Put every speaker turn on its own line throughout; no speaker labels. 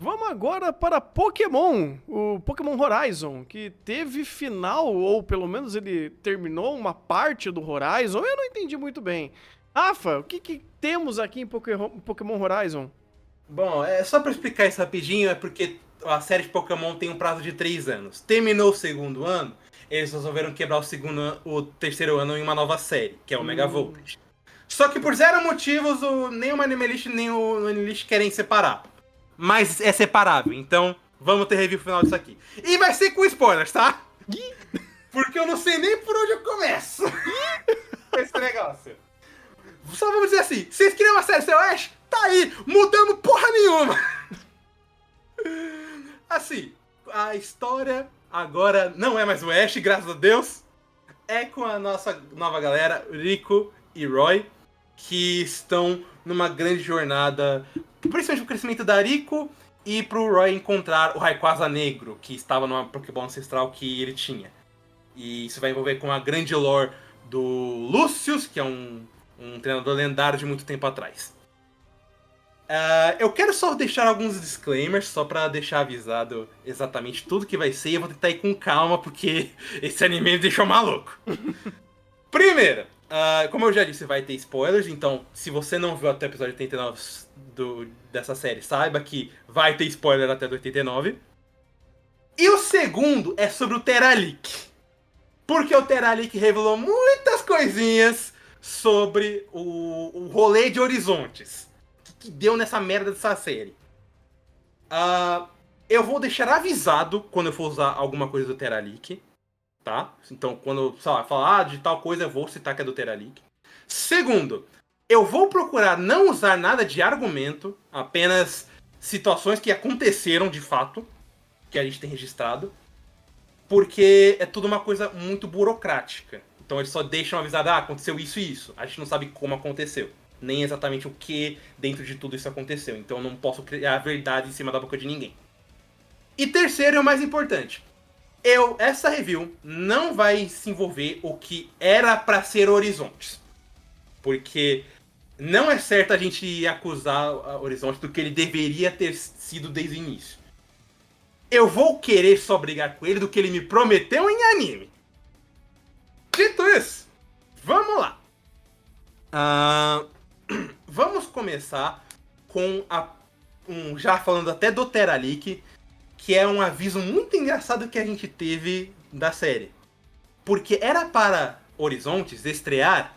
Vamos agora para Pokémon, o Pokémon Horizon, que teve final, ou pelo menos ele terminou uma parte do Horizon, eu não entendi muito bem. Rafa, o que temos aqui em Pokémon Horizon?
Bom, só pra explicar isso rapidinho, é porque a série de Pokémon tem um prazo de 3 anos. Terminou o segundo ano, eles resolveram quebrar o terceiro ano em uma nova série, que é o Mega
Hum,
Voltage. Só que por zero motivos, nem o Animalist nem o Animalist querem separar. Mas é separável, então vamos ter review final disso aqui. E vai ser com spoilers, tá? Porque eu não sei nem por onde eu começo esse negócio. Só vamos dizer assim, vocês queriam uma série seu Ash? Tá aí, mudamos porra nenhuma. Assim, a história agora não é mais o Ash, graças a Deus. É com a nossa nova galera, Rico e Roy, que estão numa grande jornada, principalmente o crescimento da Rico e pro Roy encontrar o Rayquaza Negro, que estava numa Pokémon ancestral que ele tinha. E isso vai envolver com a grande lore do Lucius, que é um treinador lendário de muito tempo atrás. Eu quero só deixar alguns disclaimers, só pra deixar avisado exatamente tudo que vai ser. E eu vou tentar ir com calma, porque esse anime me deixou maluco. Primeiro, como eu já disse, vai ter spoilers. Então, se você não viu até o episódio 89 dessa série, saiba que vai ter spoiler até do 89. E o segundo é sobre o Teralik. Porque o Teralik revelou muitas coisinhas sobre o rolê de Horizontes. Que deu nessa merda dessa série. Eu vou deixar avisado quando eu for usar alguma coisa do Teralik, tá? Então, quando, sei lá, falar de tal coisa, eu vou citar que é do Teralik. Segundo, eu vou procurar não usar nada de argumento, apenas situações que aconteceram de fato, que a gente tem registrado, porque é tudo uma coisa muito burocrática. Então eles só deixam avisado, aconteceu isso e isso. A gente não sabe como aconteceu. Nem exatamente o que dentro de tudo isso aconteceu. Então eu não posso criar a verdade em cima da boca de ninguém. E terceiro e o mais importante. Essa review não vai se envolver o que era pra ser Horizontes. Porque não é certo a gente acusar a Horizonte do que ele deveria ter sido desde o início. Eu vou querer só brigar com ele do que ele me prometeu em anime. Dito isso, vamos lá. Ah, vamos começar com já falando até do Teralik, que é um aviso muito engraçado que a gente teve da série. Porque era para Horizontes estrear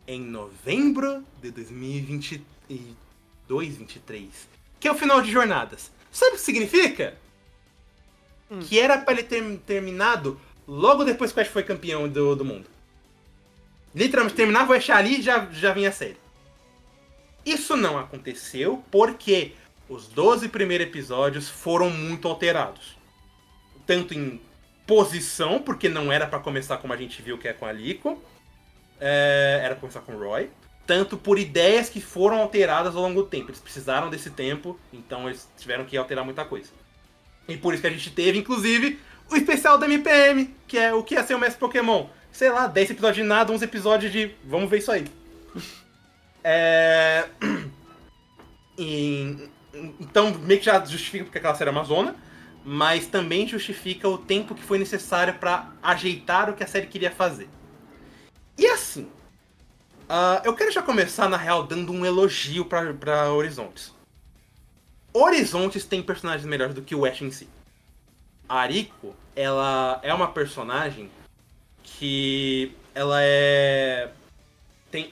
em novembro de 2022, 23, que é o final de Jornadas. Sabe o que significa?
hum.
Que era para ele ter terminado logo depois que o Ash foi campeão do mundo. Literalmente, terminava o Ash ali e já vinha a série. Isso não aconteceu porque os 12 primeiros episódios foram muito alterados. Tanto em posição, porque não era para começar como a gente viu que é com a Lico, era pra começar com o Roy. Tanto por ideias que foram alteradas ao longo do tempo. Eles precisaram desse tempo, então eles tiveram que alterar muita coisa. E por isso que a gente teve, inclusive, o especial da MPM, que é o que ia ser o Mestre Pokémon. Sei lá, 10 episódios de nada, 11 episódios de vamos ver isso aí. É... Então, meio que já justifica porque aquela série é Amazona, mas também justifica o tempo que foi necessário para ajeitar o que a série queria fazer. E assim, eu quero já começar, na real, dando um elogio pra Horizontes. Horizontes tem personagens melhores do que o Ash em si. A Ariko, ela é uma personagem que ela tem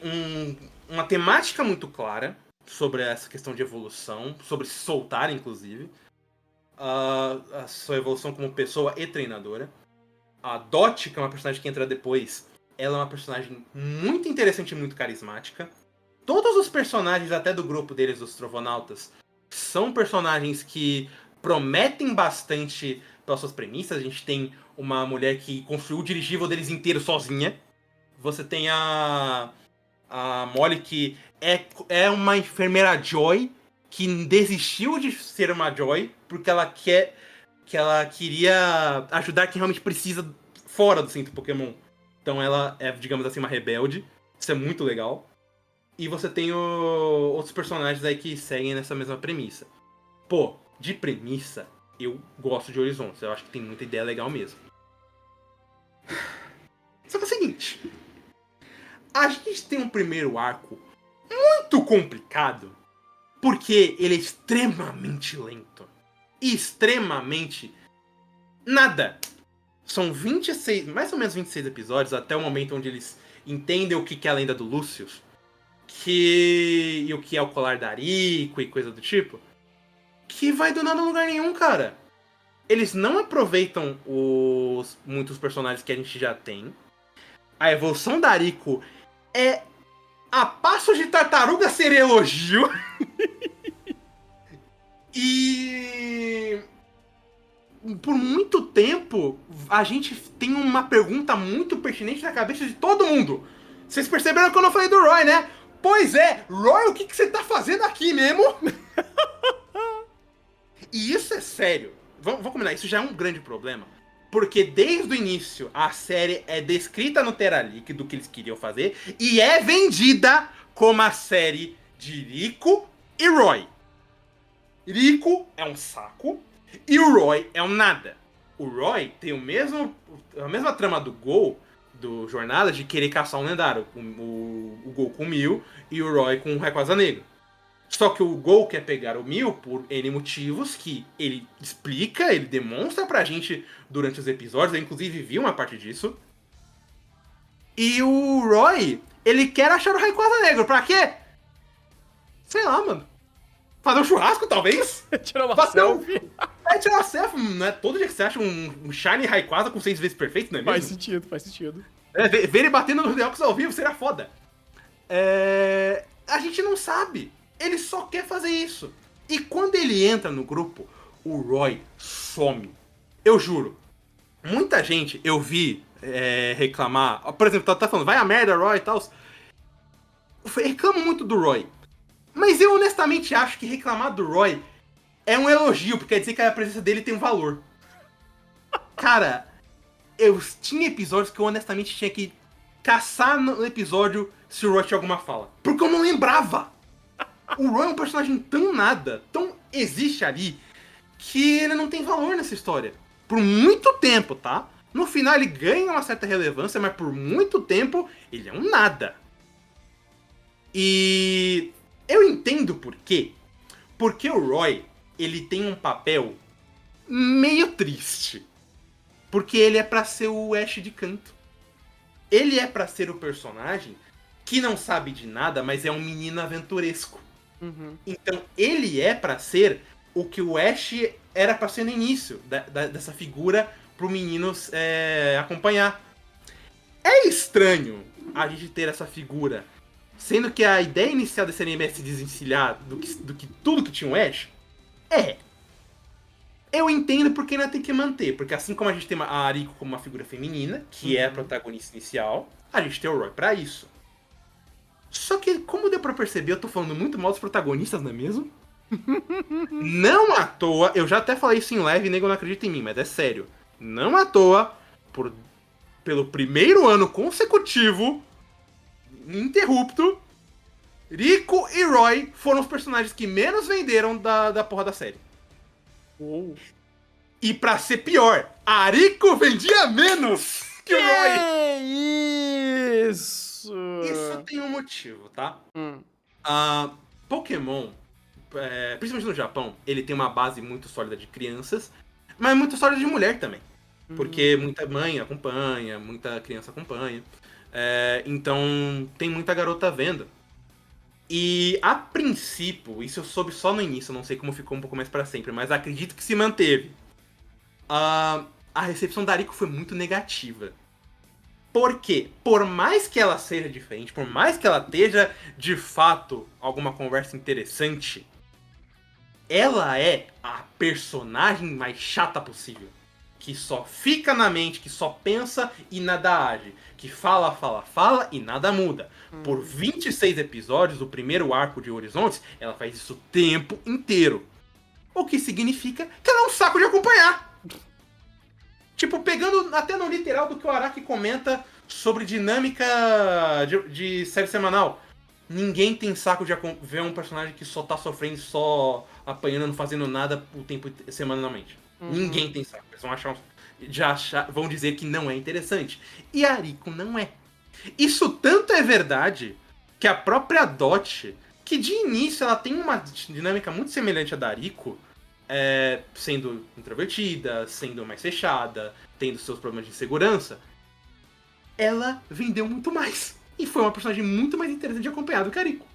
uma temática muito clara sobre essa questão de evolução, sobre se soltar, inclusive. A sua evolução como pessoa e treinadora. A Dot, que é uma personagem que entra depois, ela é uma personagem muito interessante e muito carismática. Todos os personagens, até do grupo deles, dos Trovonautas, são personagens que prometem bastante pelas suas premissas. A gente tem uma mulher que construiu o dirigível deles inteiro sozinha. Você tem a Molly, que é uma enfermeira Joy, que desistiu de ser uma Joy, porque ela queria ajudar quem realmente precisa fora do centro Pokémon. Então ela é, digamos assim, uma rebelde. Isso é muito legal. E você tem outros personagens aí que seguem nessa mesma premissa. Pô, de premissa, eu gosto de Horizontes. Eu acho que tem muita ideia legal mesmo. Só que é o seguinte. A gente tem um primeiro arco muito complicado. Porque ele é extremamente lento. E extremamente... nada. São 26, mais ou menos 26 episódios, até o momento onde eles entendem o que é a lenda do Lucius. E o que é o colar da Rico e coisa do tipo. Que vai do nada a lugar nenhum, cara. Eles não aproveitam muitos personagens que a gente já tem. A evolução da Rico é a passos de tartaruga ser elogio. E por muito tempo a gente tem uma pergunta muito pertinente na cabeça de todo mundo. Vocês perceberam que eu não falei do Roy, né? Pois é, Roy, o que você tá fazendo aqui mesmo? E isso é sério. Vamos combinar, isso já é um grande problema. Porque desde o início a série é descrita no Teralic do que eles queriam fazer e é vendida como a série de Rico e Roy. Rico é um saco e o Roy é um nada. O Roy tem a mesma trama do Gol, do Jornada, de querer caçar um lendário. O Gol com o Mil e o Roy com o Rayquaza Negro. Só que o Gol quer pegar o Mil por N motivos que ele explica, ele demonstra pra gente durante os episódios. Eu inclusive vi uma parte disso. E o Roy, ele quer achar o Rayquaza Negro. Pra quê? Sei lá, mano. Fazer um churrasco, talvez?
Tirar uma selfie.
Tirar uma selfie. Não é todo dia que você acha um Shiny Rayquaza com 6 vezes perfeito, não é mesmo?
Faz sentido.
Ver ele batendo no Deoxys ao vivo seria foda. A gente não sabe. Ele só quer fazer isso. E quando ele entra no grupo, o Roy some. Eu juro. Muita gente eu vi reclamar. Por exemplo, tá falando, vai a merda, Roy e tal. Reclamo muito do Roy. Mas eu honestamente acho que reclamar do Roy é um elogio, porque quer dizer que a presença dele tem um valor. Cara, eu tinha episódios que eu honestamente tinha que caçar no episódio se o Roy tinha alguma fala. Porque eu não lembrava. O Roy é um personagem tão nada, tão existe ali, que ele não tem valor nessa história. Por muito tempo, tá? No final ele ganha uma certa relevância, mas por muito tempo ele é um nada. E eu entendo por quê. Porque o Roy, ele tem um papel meio triste. Porque ele é pra ser o Ash de canto. Ele é pra ser o personagem que não sabe de nada, mas é um menino aventuresco.
Uhum.
Então ele é pra ser o que o Ash era pra ser no início, dessa figura pro menino acompanhar. É estranho a gente ter essa figura, sendo que a ideia inicial desse anime é se desencilhar do que tudo que tinha o Ash. Eu entendo porque ainda tem que manter, porque assim como a gente tem a Rico como uma figura feminina, que é a protagonista inicial, a gente tem o Roy pra isso. Só que, como deu pra perceber, eu tô falando muito mal dos protagonistas, não é mesmo? Não à toa, eu já até falei isso em live e nego não acredita em mim, mas é sério. Não à toa, pelo primeiro ano consecutivo, ininterrupto, Rico e Roy foram os personagens que menos venderam da porra da série. E pra ser pior, a Rico vendia menos que o Roy.
Isso!
Isso tem um motivo, tá? Pokémon, principalmente no Japão, ele tem uma base muito sólida de crianças, mas muito sólida de mulher também. Porque muita mãe acompanha, muita criança acompanha. Então tem muita garota vendo. E a princípio, isso eu soube só no início, não sei como ficou um pouco mais pra sempre, mas acredito que se manteve. A recepção da Rico foi muito negativa. Porque, por mais que ela seja diferente, por mais que ela esteja, de fato, alguma conversa interessante, ela é a personagem mais chata possível. Que só fica na mente, que só pensa e nada age. Que fala e nada muda. Por 26 episódios, o primeiro arco de Horizontes, ela faz isso o tempo inteiro. O que significa que ela é um saco de acompanhar. Tipo, pegando até no literal do que o Araki comenta sobre dinâmica de série semanal. Ninguém tem saco de ver um personagem que só tá sofrendo, só apanhando, não fazendo nada o tempo semanalmente. Ninguém tem saco. Eles vão vão dizer que não é interessante. E Ariko não é. Isso tanto é verdade que a própria Dot, que de início ela tem uma dinâmica muito semelhante à da Ariko, sendo introvertida, sendo mais fechada, tendo seus problemas de insegurança, ela vendeu muito mais. E foi uma personagem muito mais interessante de acompanhar do que a Ariko.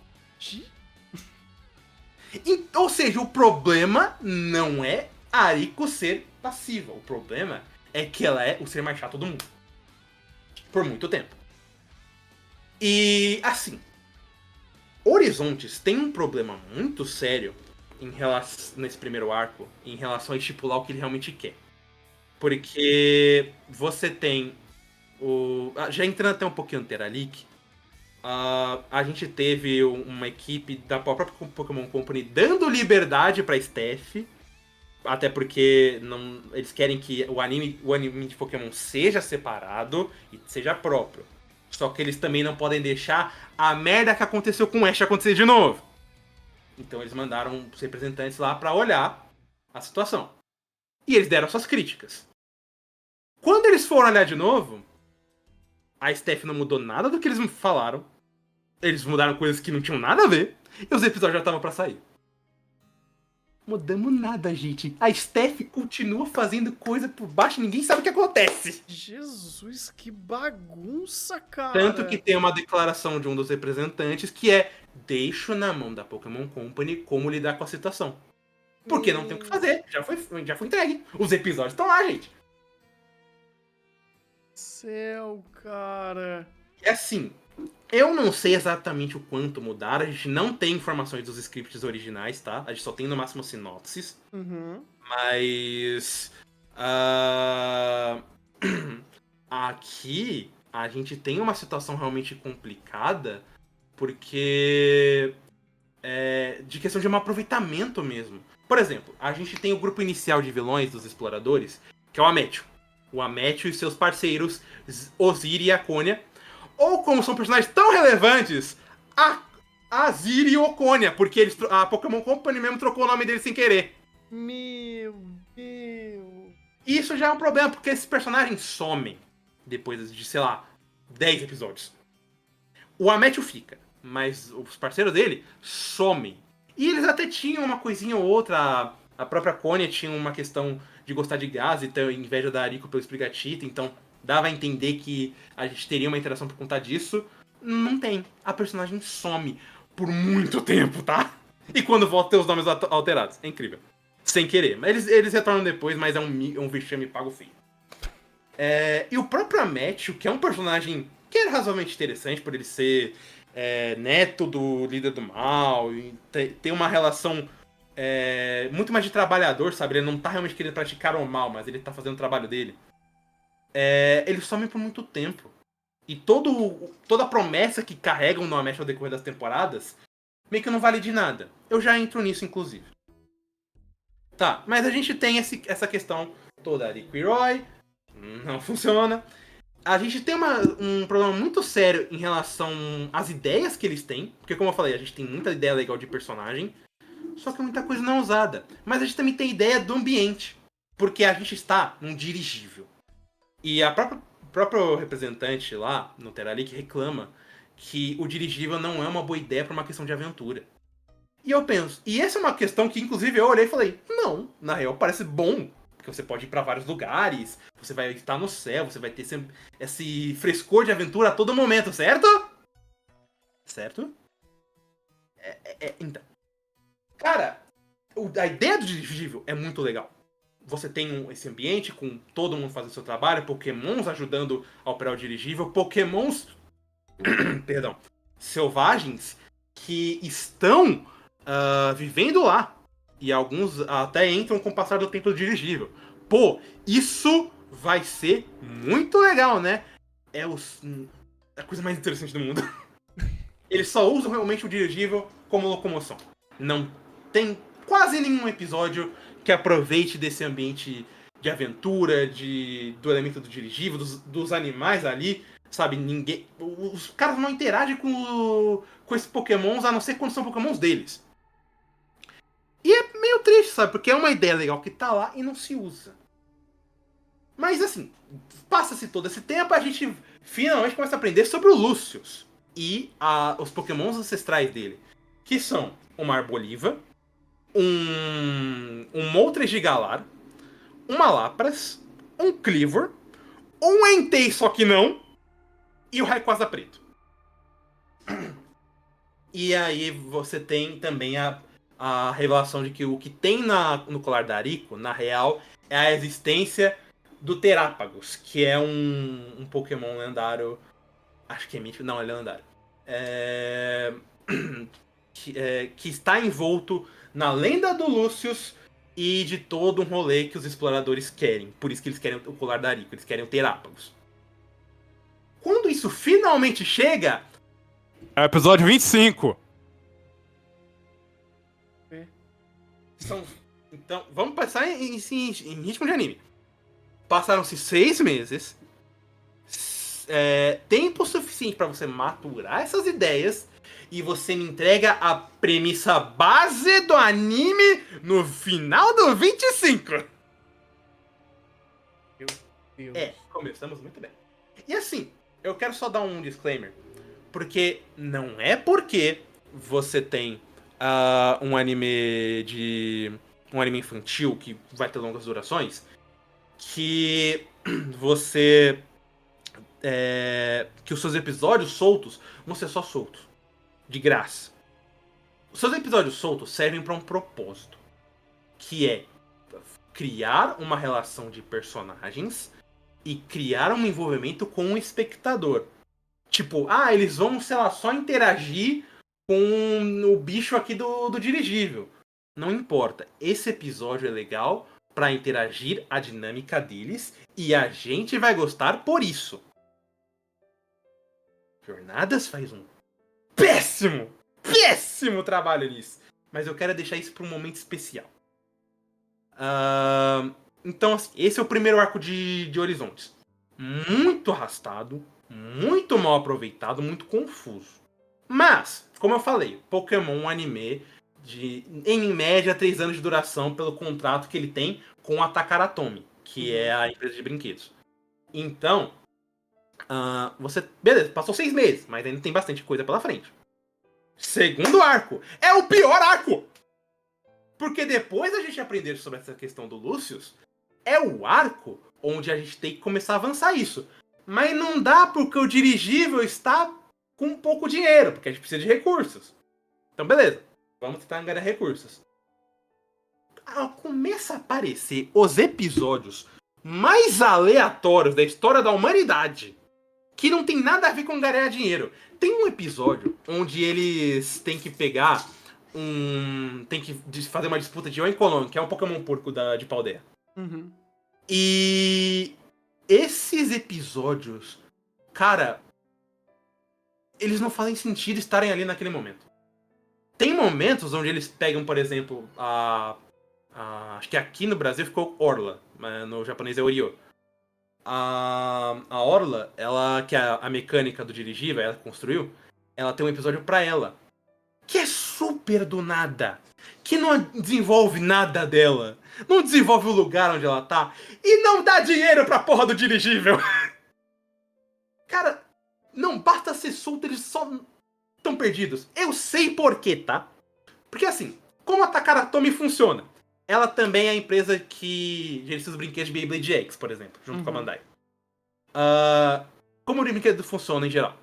Ou seja, o problema não é a Ariko ser passiva. O problema é que ela é o ser mais chato do mundo. Por muito tempo. E, assim, Horizontes tem um problema muito sério nesse primeiro arco em relação a estipular o que ele realmente quer. Porque você tem já entrando até um pouquinho no Teralic, a gente teve uma equipe da própria Pokémon Company dando liberdade pra Steph, até porque eles querem que o anime de Pokémon seja separado e seja próprio. Só que eles também não podem deixar a merda que aconteceu com o Ash acontecer de novo. Então eles mandaram os representantes lá pra olhar a situação. E eles deram suas críticas. Quando eles foram olhar de novo, a Steph não mudou nada do que eles falaram. Eles mudaram coisas que não tinham nada a ver. E os episódios já estavam pra sair. Mudamos nada, gente. A Steph continua fazendo coisa por baixo e ninguém sabe o que acontece.
Jesus, que bagunça, cara.
Tanto que tem uma declaração de um dos representantes que é: deixo na mão da Pokémon Company como lidar com a situação. Porque não tem o que fazer. Já foi entregue. Os episódios estão lá, gente.
Céu, cara.
É assim, eu não sei exatamente o quanto mudaram, a gente não tem informações dos scripts originais, tá? A gente só tem no máximo sinopses. Mas... aqui, a gente tem uma situação realmente complicada, porque... de questão de um aproveitamento mesmo. Por exemplo, a gente tem o grupo inicial de vilões dos exploradores, que é o Ametio. O Ametio e seus parceiros, Oziri e Akonia. Ou como são personagens tão relevantes, a Ziri e Oconia, porque a Pokémon Company mesmo trocou o nome deles sem querer.
Meu Deus.
Isso já é um problema, porque esses personagens somem depois de, sei lá, 10 episódios. O Ametio fica, mas os parceiros dele somem. E eles até tinham uma coisinha ou outra. A própria Konya tinha uma questão de gostar de gás e ter inveja da Ariko pelo Sprigatito, então dava a entender que a gente teria uma interação por conta disso. Não tem. A personagem some por muito tempo, tá? E quando volta tem os nomes alterados. É incrível. Sem querer. Eles retornam depois, mas é um vexame pago feio. E o próprio Ametio, que é um personagem que é razoavelmente interessante por ele ser neto do líder do mal, e tem uma relação muito mais de trabalhador, sabe? Ele não tá realmente querendo praticar o mal, mas ele tá fazendo o trabalho dele. Eles somem por muito tempo. E toda a promessa que carregam no Ametio ao decorrer das temporadas meio que não vale de nada. Eu já entro nisso, inclusive. Tá, mas a gente tem essa questão toda ali. Quiroy não funciona. A gente tem um problema muito sério em relação às ideias que eles têm. Porque, como eu falei, a gente tem muita ideia legal de personagem. Só que muita coisa não é usada. Mas a gente também tem ideia do ambiente. Porque a gente está num dirigível. E a próprio representante lá no Teralic reclama que o dirigível não é uma boa ideia para uma questão de aventura. E eu penso, e essa é uma questão que inclusive eu olhei e falei, não, na real parece bom, porque você pode ir para vários lugares, você vai estar no céu, você vai ter esse frescor de aventura a todo momento, certo? Certo? Então. Cara, a ideia do dirigível é muito legal. Você tem esse ambiente com todo mundo fazendo seu trabalho, Pokémons ajudando a operar o dirigível, Pokémons perdão, selvagens que estão vivendo lá. E alguns até entram com o passar do tempo do dirigível. Pô, isso vai ser muito legal, né? É a coisa mais interessante do mundo. Eles só usam realmente o dirigível como locomoção. Não tem quase nenhum episódio que aproveite desse ambiente de aventura, do elemento do dirigível, dos animais ali. sabe? Ninguém. Os caras não interagem com esses pokémons, a não ser quando são pokémons deles. E é meio triste, sabe? Porque é uma ideia legal que tá lá e não se usa. Mas assim, passa-se todo esse tempo, a gente finalmente começa a aprender sobre o Lucius e os pokémons ancestrais dele. Que são o Marboliva, um Moltres de Galar, uma Lapras, um Clivor, um Entei só que não, e o Rayquaza Preto. E aí você tem também a revelação de que o que tem no colar da Ariko, na real, é a existência do Terápagos, que é um Pokémon lendário. Acho que é mítico. Não, ele é lendário. Que está envolto na lenda do Lucius e de todo um rolê que os exploradores querem. Por isso que eles querem o colar da Ariko, eles querem o Terápagos. Quando isso finalmente chega...
É o episódio 25.
Então, vamos passar em ritmo de anime. Passaram-se 6 meses. Tempo suficiente para você maturar essas ideias. E você me entrega a premissa base do anime no final do 25.
Meu Deus.
Começamos muito bem. E assim, eu quero só dar um disclaimer. Porque não é porque você tem um anime infantil que vai ter longas durações que você que os seus episódios soltos vão ser só soltos de graça. Os seus episódios soltos servem para um propósito, que é criar uma relação de personagens e criar um envolvimento com o espectador. Tipo, eles vão, sei lá, só interagir com o bicho aqui do dirigível. Não importa. Esse episódio é legal pra interagir a dinâmica deles e a gente vai gostar por isso. Jornadas faz um péssimo trabalho nisso. Mas eu quero deixar isso pra um momento especial. Então, assim, esse é o primeiro arco de Horizontes. Muito arrastado, muito mal aproveitado, muito confuso. Mas, como eu falei, Pokémon um anime de, em média, 3 anos de duração pelo contrato que ele tem com a Takaratomi, que é a empresa de brinquedos. Então, beleza, passou 6 meses, mas ainda tem bastante coisa pela frente. Segundo arco, é o pior arco! Porque depois da gente aprender sobre essa questão do Lucius, é o arco onde a gente tem que começar a avançar isso. Mas não dá porque o dirigível está com pouco dinheiro, porque a gente precisa de recursos. Então beleza, vamos tentar angariar recursos. Começa a aparecer os episódios mais aleatórios da história da humanidade, que não tem nada a ver com angariar dinheiro. Tem um episódio onde eles têm que pegar tem que fazer uma disputa de Oinkolon, que é um Pokémon porco de Paldea.
Uhum.
E esses episódios, cara, eles não fazem sentido estarem ali naquele momento. Tem momentos onde eles pegam, por exemplo, acho que aqui no Brasil ficou Orla, mas no japonês é Oryo. A Orla, ela, que é a mecânica do dirigível, ela construiu, ela tem um episódio pra ela, que é super do nada, que não desenvolve nada dela, não desenvolve o lugar onde ela tá, e não dá dinheiro pra porra do dirigível. Cara, não basta ser solto, eles só estão perdidos. Eu sei porquê, tá? Porque assim, como a Takaratomi funciona? Ela também é a empresa que gerencia os brinquedos de Beyblade X, por exemplo, junto com a Bandai. Como o brinquedo funciona em geral?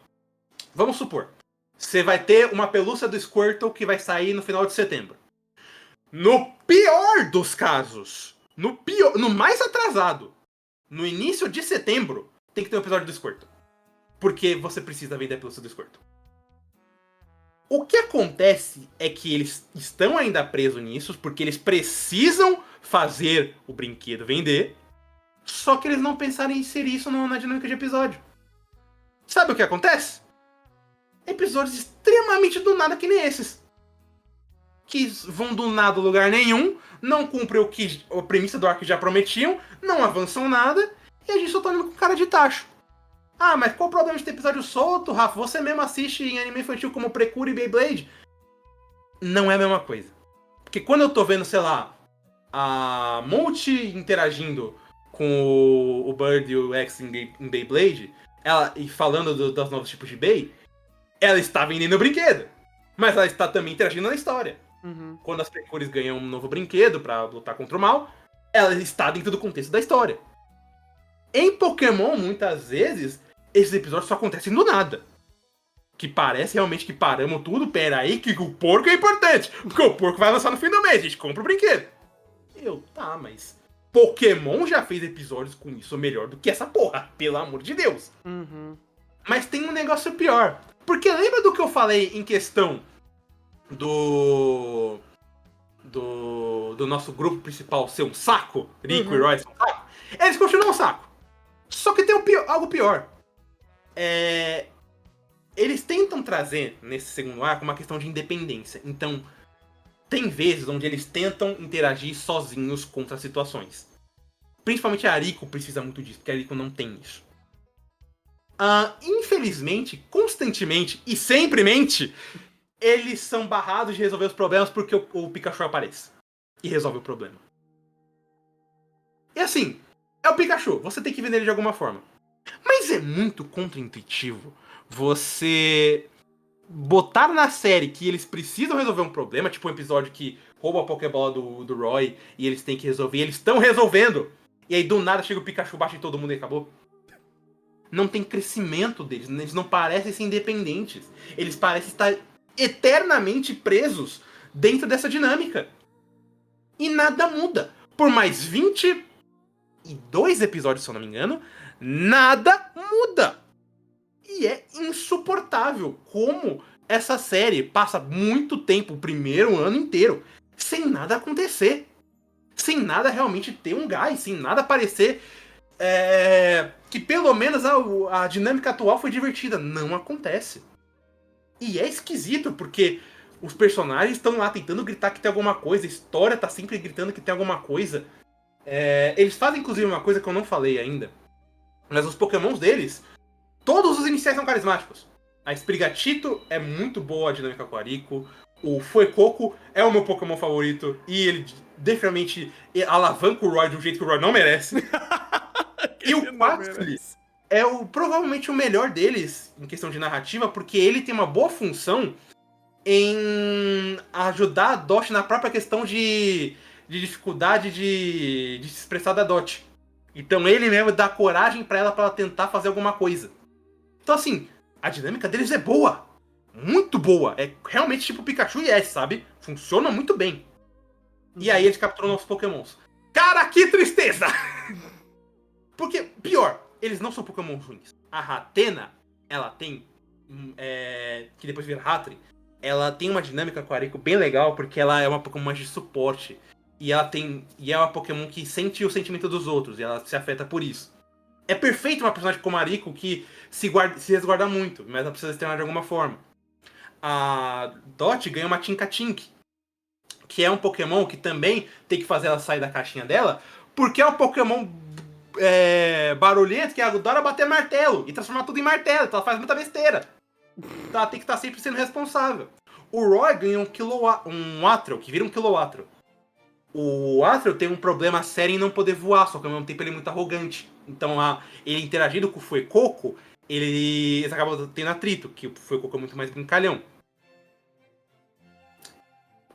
Vamos supor, você vai ter uma pelúcia do Squirtle que vai sair no final de setembro. No pior dos casos, no mais atrasado, no início de setembro, tem que ter um episódio do Squirtle. Porque você precisa vender a pelúcia do Squirtle. O que acontece é que eles estão ainda presos nisso, porque eles precisam fazer o brinquedo vender, só que eles não pensaram em inserir isso na dinâmica de episódio. Sabe o que acontece? Episódios extremamente do nada que nem esses. Que vão do nada a lugar nenhum, não cumprem o que a premissa do arco já prometiam, não avançam nada, e a gente só tá indo com cara de tacho. Ah, mas qual o problema de ter episódio solto, Rafa? Você mesmo assiste em anime infantil como Precure e Beyblade. Não é a mesma coisa. Porque quando eu tô vendo, sei lá, a Multi interagindo com o Bird e o X em Beyblade, e falando dos novos tipos de Bey, ela está vendendo o brinquedo. Mas ela está também interagindo na história.
Uhum.
Quando as Precures ganham um novo brinquedo pra lutar contra o mal, ela está dentro do contexto da história. Em Pokémon, muitas vezes, esses episódios só acontecem do nada. Que parece realmente que paramos tudo. Pera aí, que o porco é importante. Porque o porco vai lançar no fim do mês, a gente compra o brinquedo. Tá, mas Pokémon já fez episódios com isso melhor do que essa porra, pelo amor de Deus.
Uhum.
Mas tem um negócio pior. Porque lembra do que eu falei em questão do nosso grupo principal ser um saco? Rico e Roy ser um saco? Eles continuam um saco. Só que tem algo pior. Eles tentam trazer nesse segundo arco uma questão de independência. Então, tem vezes onde eles tentam interagir sozinhos contra situações. Principalmente a Ariko precisa muito disso, porque a Ariko não tem isso. Infelizmente, constantemente e sempremente, eles são barrados de resolver os problemas porque o Pikachu aparece. E resolve o problema. E assim, é o Pikachu, você tem que vender ele de alguma forma. Mas é muito contraintuitivo você botar na série que eles precisam resolver um problema, tipo um episódio que rouba a Pokébola do Roy e eles têm que resolver, e eles estão resolvendo. E aí do nada chega o Pikachu, bate em todo mundo e acabou. Não tem crescimento deles, eles não parecem ser independentes. Eles parecem estar eternamente presos dentro dessa dinâmica. E nada muda. Por mais 22 episódios, se eu não me engano, nada muda. E é insuportável como essa série passa muito tempo, o primeiro ano inteiro, sem nada acontecer. Sem nada realmente ter um gás, sem nada parecer que pelo menos a dinâmica atual foi divertida. Não acontece. E é esquisito, porque os personagens estão lá tentando gritar que tem alguma coisa, a história tá sempre gritando que tem alguma coisa. Eles fazem inclusive uma coisa que eu não falei ainda, mas os pokémons deles, todos os iniciais são carismáticos. A Sprigatito é muito boa a dinâmica com a Ariko. O Fuecoco é o meu Pokémon favorito. E ele definitivamente alavanca o Roy de um jeito que o Roy não merece. E o Quaxly é provavelmente o melhor deles em questão de narrativa, porque ele tem uma boa função em ajudar a Dot na própria questão de dificuldade de se expressar da Dot. Então ele mesmo dá coragem pra ela tentar fazer alguma coisa. Então assim, a dinâmica deles é boa. Muito boa. É realmente tipo Pikachu e Ash, sabe? Funciona muito bem. E aí eles capturam novos Pokémons. Cara, que tristeza! Porque, pior, eles não são Pokémon ruins. A Hatena, ela tem... que depois vira Hatri. Ela tem uma dinâmica com a Ariko bem legal, porque ela é uma Pokémon mais de suporte. E é uma Pokémon que sente o sentimento dos outros, e ela se afeta por isso. É perfeito uma personagem como a Ariko que se resguarda muito, mas ela precisa externar de alguma forma. A Dot ganha uma Tinkatink, que é um Pokémon que também tem que fazer ela sair da caixinha dela, porque é um Pokémon barulhento que adora bater martelo e transformar tudo em martelo, então ela faz muita besteira. Então ela tem que estar sempre sendo responsável. O Roy ganha um Atro, que vira um Kilowattrel. O Atro tem um problema sério em não poder voar, só que ao mesmo tempo ele é muito arrogante. Então ele interagindo com o Fuecoco, eles acabam tendo atrito, que o Fuecoco é muito mais brincalhão.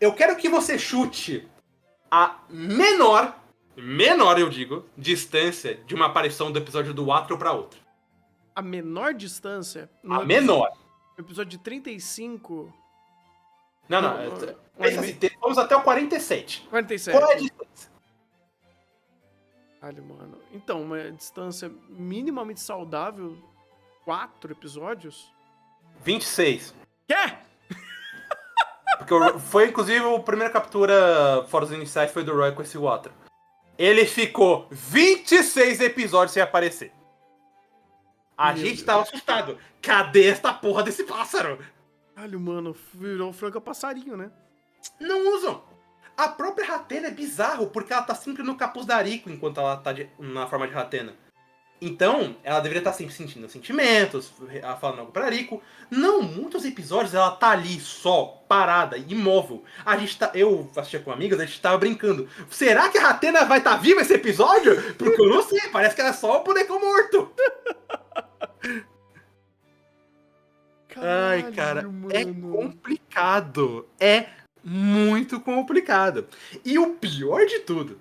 Eu quero que você chute a menor eu digo, distância de uma aparição do episódio do Atro pra outra.
A menor distância?
A menor.
No episódio de 35...
Não. Vamos até o 47.
47.
Qual é a distância?
Olha, mano. Então, uma distância minimamente saudável, 4 episódios?
26.
Quê?
Porque foi, inclusive, a primeira captura fora os iniciais foi do Roy com esse Atro. Ele ficou 26 episódios sem aparecer. A gente tava assustado. Cadê esta porra desse pássaro?
Olha, mano, virou frango a passarinho, né?
Não usam. A própria Hatena é bizarro, porque ela tá sempre no capuz da Ariko enquanto ela tá na forma de Hatena. Então, ela deveria estar sempre sentindo sentimentos, falando algo pra Ariko. Não, muitos episódios ela tá ali só, parada, imóvel. Eu assistia com amigas, a gente tava brincando. Será que a Hatena vai estar viva esse episódio? Porque eu não sei, parece que era só o boneco morto. Ai, cara, é complicado. É muito complicado. E o pior de tudo,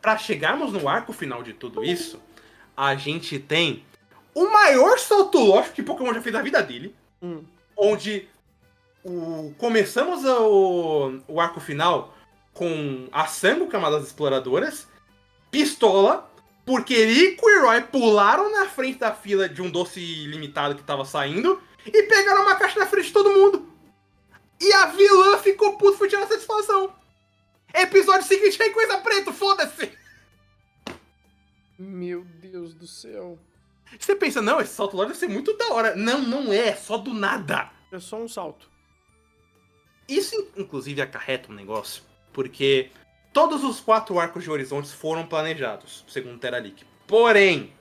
pra chegarmos no arco final de tudo isso, a gente tem o maior salto lógico que Pokémon já fez na vida dele. Onde começamos o arco final com a Sango, que é uma das exploradoras, pistola, porque Rico e Roy pularam na frente da fila de um doce limitado que tava saindo e pegaram uma caixa na frente de todo mundo. E a vilã ficou puta, foi tirar satisfação. Episódio seguinte tem coisa preta, foda-se.
Meu Deus do céu.
Você pensa, não, esse salto lógico deve ser muito da hora. Não, não é só do nada.
É só um salto.
Isso, inclusive, acarreta um negócio, porque todos os 4 arcos de Horizontes foram planejados, segundo Teralic. Porém,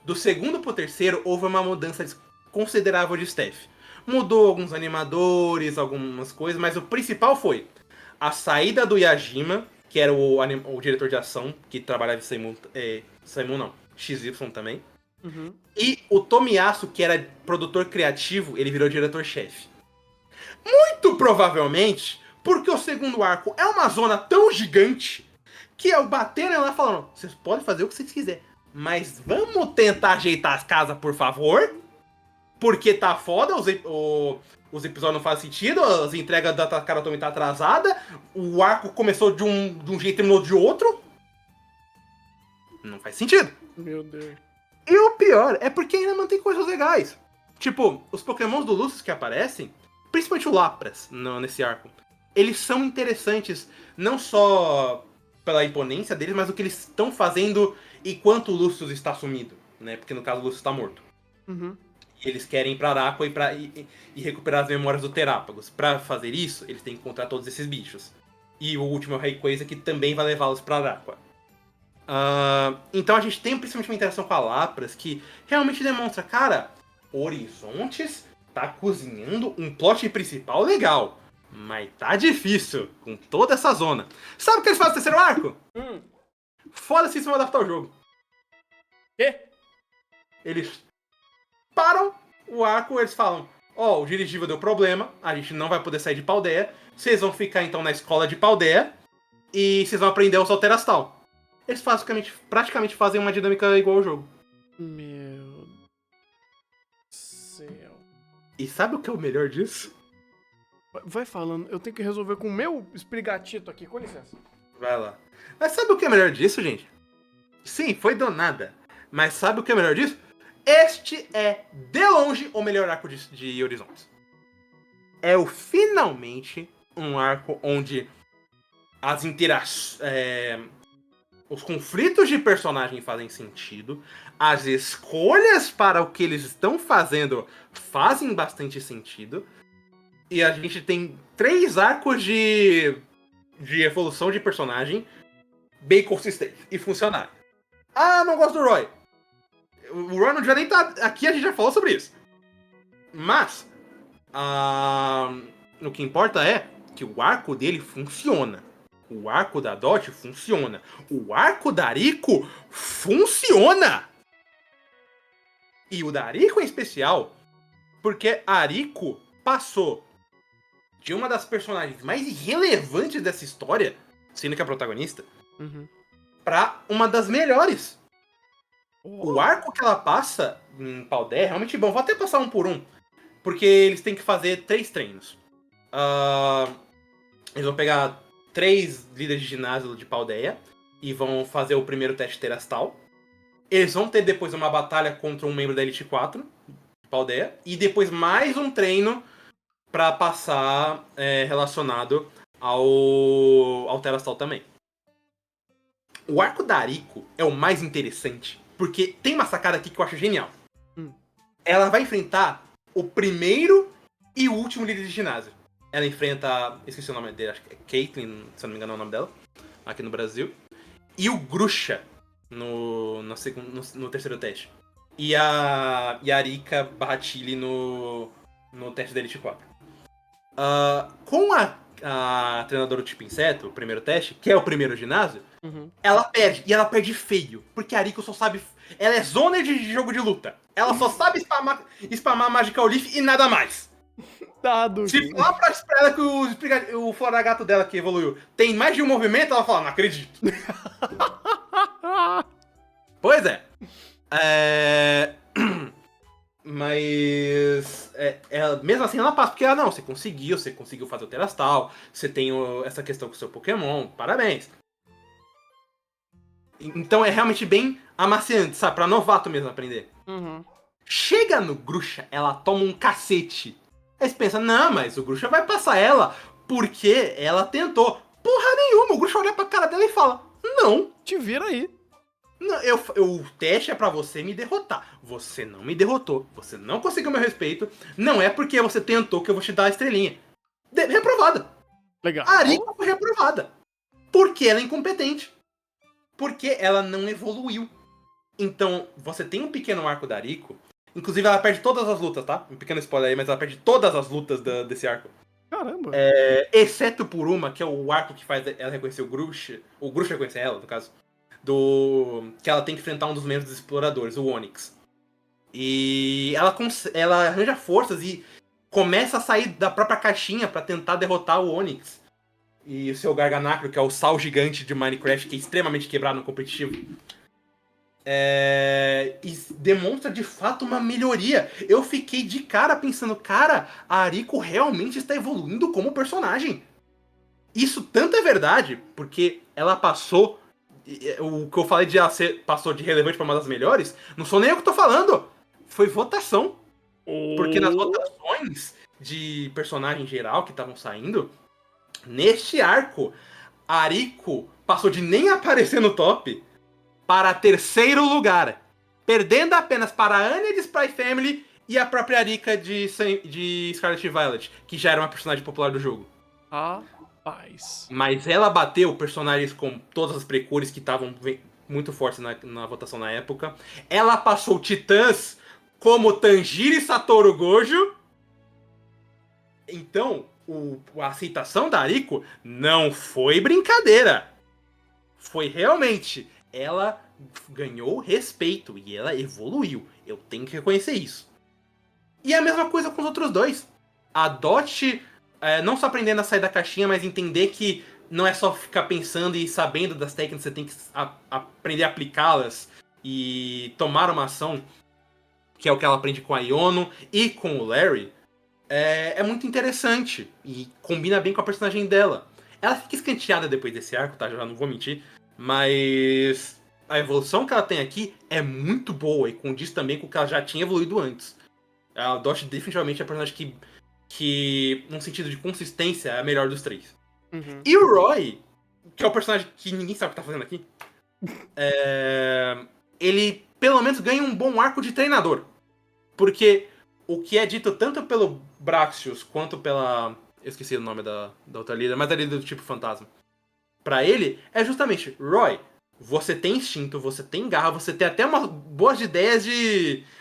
do segundo pro terceiro, houve uma mudança considerável de staff. Mudou alguns animadores, algumas coisas, mas o principal foi a saída do Yajima, que era o diretor de ação, que trabalhava em XY também.
Uhum.
E o Tomiyasu, que era produtor criativo, ele virou diretor-chefe. Muito provavelmente porque o segundo arco é uma zona tão gigante que é o bater lá falando, vocês podem fazer o que vocês quiserem, mas vamos tentar ajeitar as casas, por favor? Porque tá foda, os episódios não fazem sentido, as entregas da Takara Tomy tá atrasada, o arco começou de um jeito e terminou de outro. Não faz sentido.
Meu Deus.
E o pior é porque ainda mantém coisas legais. Tipo, os Pokémons do Lucius que aparecem, principalmente o Lapras nesse arco, eles são interessantes não só pela imponência deles, mas o que eles estão fazendo enquanto o Lucius está sumido, né? Porque no caso o Lucius está morto.
Uhum.
E eles querem ir pra Araqua e recuperar as memórias do Terápagos. Pra fazer isso, eles têm que encontrar todos esses bichos. E o último é o Rayquaza, que também vai levá-los pra Araqua. Então a gente tem principalmente uma interação com a Lapras que realmente demonstra, cara, Horizontes tá cozinhando um plot principal legal, mas tá difícil com toda essa zona. Sabe o que eles fazem no terceiro arco? Foda-se se vão adaptar o jogo.
Quê?
Eles param o arco, eles falam, o dirigível deu problema, a gente não vai poder sair de Paldea, vocês vão ficar então na escola de Paldea e vocês vão aprender a usar o Terastal. Eles praticamente fazem uma dinâmica igual ao jogo.
Meu céu.
E sabe o que é o melhor disso?
Vai falando, eu tenho que resolver com o meu esprigatito aqui, com licença.
Vai lá. Mas sabe o que é melhor disso, gente? Sim, foi do nada. Mas sabe o que é melhor disso? Este é, de longe, o melhor arco de Horizontes. É finalmente um arco onde as interações... os conflitos de personagem fazem sentido, as escolhas para o que eles estão fazendo fazem bastante sentido, e a gente tem 3 arcos de evolução de personagem bem consistente e funcionário. Ah, não gosto do Roy. O Roy não devia nem estar aqui, a gente já falou sobre isso. Mas, o que importa é que o arco dele funciona. O arco da Dot funciona. O arco da Ariko funciona! E o da Ariko em especial, porque a Ariko passou de uma das personagens mais relevantes dessa história, sendo que é a protagonista, pra uma das melhores. O arco que ela passa em Paldea é realmente bom. Vou até passar um por um, porque eles têm que fazer 3 treinos. Eles vão pegar 3 líderes de ginásio de Paldea e vão fazer o primeiro teste Terastal. Eles vão ter depois uma batalha contra um membro da Elite 4 de Paldea. E depois mais um treino pra passar relacionado ao Terastal também. O arco da Ariko é o mais interessante, porque tem uma sacada aqui que eu acho genial. Ela vai enfrentar o primeiro e o último líder de ginásio. Ela enfrenta, esqueci o nome dele, acho que é Caitlyn, se eu não me engano é o nome dela, aqui no Brasil. E o Grusha, no terceiro teste. E a Arika barra Chile no teste da Elite 4. Com a treinadora do tipo inseto, o primeiro teste, que é o primeiro ginásio, ela perde. E ela perde feio. Porque a Arika só sabe... Ela é zona de jogo de luta. Ela só sabe spamar Magical Leaf e nada mais.
Dado.
Se falar pra ela que o Floragato dela que evoluiu tem mais de um movimento, ela fala, não acredito. Pois é. Mas mesmo assim ela passa, porque você conseguiu fazer o Terastal, você tem essa questão com o seu Pokémon, parabéns. Então é realmente bem amaciante, sabe? Pra novato mesmo aprender. Chega no Grusha, ela toma um cacete. Aí você pensa, não, mas o Grusha vai passar ela porque ela tentou. Porra nenhuma, o Grusha olha pra cara dela e fala, não.
Te vira aí.
Não, o teste é pra você me derrotar. Você não me derrotou. Você não conseguiu meu respeito. Não é porque você tentou que eu vou te dar a estrelinha. Reprovada.
Legal.
A Arika foi reprovada. Porque ela é incompetente. Porque ela não evoluiu. Então, você tem um pequeno arco da Ariko. Inclusive, ela perde todas as lutas, tá? Um pequeno spoiler aí, mas ela perde todas as lutas desse arco.
Caramba.
Exceto por uma, que é o arco que faz ela reconhecer o Grusha. O Grusha reconhecer ela, no caso. Que ela tem que enfrentar um dos membros dos exploradores, o Onix. E ela arranja forças e começa a sair da própria caixinha pra tentar derrotar o Onix. E o seu Garganacro, que é o sal gigante de Minecraft, que é extremamente quebrado no competitivo. E demonstra de fato uma melhoria. Eu fiquei de cara pensando, cara, a Ariko realmente está evoluindo como personagem. Isso tanto é verdade, porque ela passou... O que eu falei de ela passou de relevante para uma das melhores, não sou nem eu que tô falando. Foi votação. Porque nas votações de personagem geral que estavam saindo, neste arco, a Ariko passou de nem aparecer no top para terceiro lugar. Perdendo apenas para a Anya de Spy Family e a própria Arika de Scarlet Violet, que já era uma personagem popular do jogo.
Rapaz.
Mas ela bateu personagens com todas as precures que estavam muito fortes na votação na época. Ela passou titãs como Tanjiro e Satoru Gojo. Então, a aceitação da Ariko não foi brincadeira. Foi realmente. Ela ganhou respeito e ela evoluiu. Eu tenho que reconhecer isso. E a mesma coisa com os outros dois. A Dot... não só aprendendo a sair da caixinha, mas entender que não é só ficar pensando e sabendo das técnicas, você tem que aprender a aplicá-las e tomar uma ação, que é o que ela aprende com a Iono e com o Larry, é muito interessante e combina bem com a personagem dela. Ela fica escanteada depois desse arco, tá? Já não vou mentir, mas a evolução que ela tem aqui é muito boa e condiz também com o que ela já tinha evoluído antes. A Dot definitivamente é a personagem que, num sentido de consistência, é a melhor dos três. E o Roy, que é o personagem que ninguém sabe o que tá fazendo aqui, ele, pelo menos, ganha um bom arco de treinador. Porque o que é dito tanto pelo Braxius quanto pela... Eu esqueci o nome da outra líder, mas a líder do tipo fantasma. Pra ele, é justamente, Roy, você tem instinto, você tem garra, você tem até umas boas ideias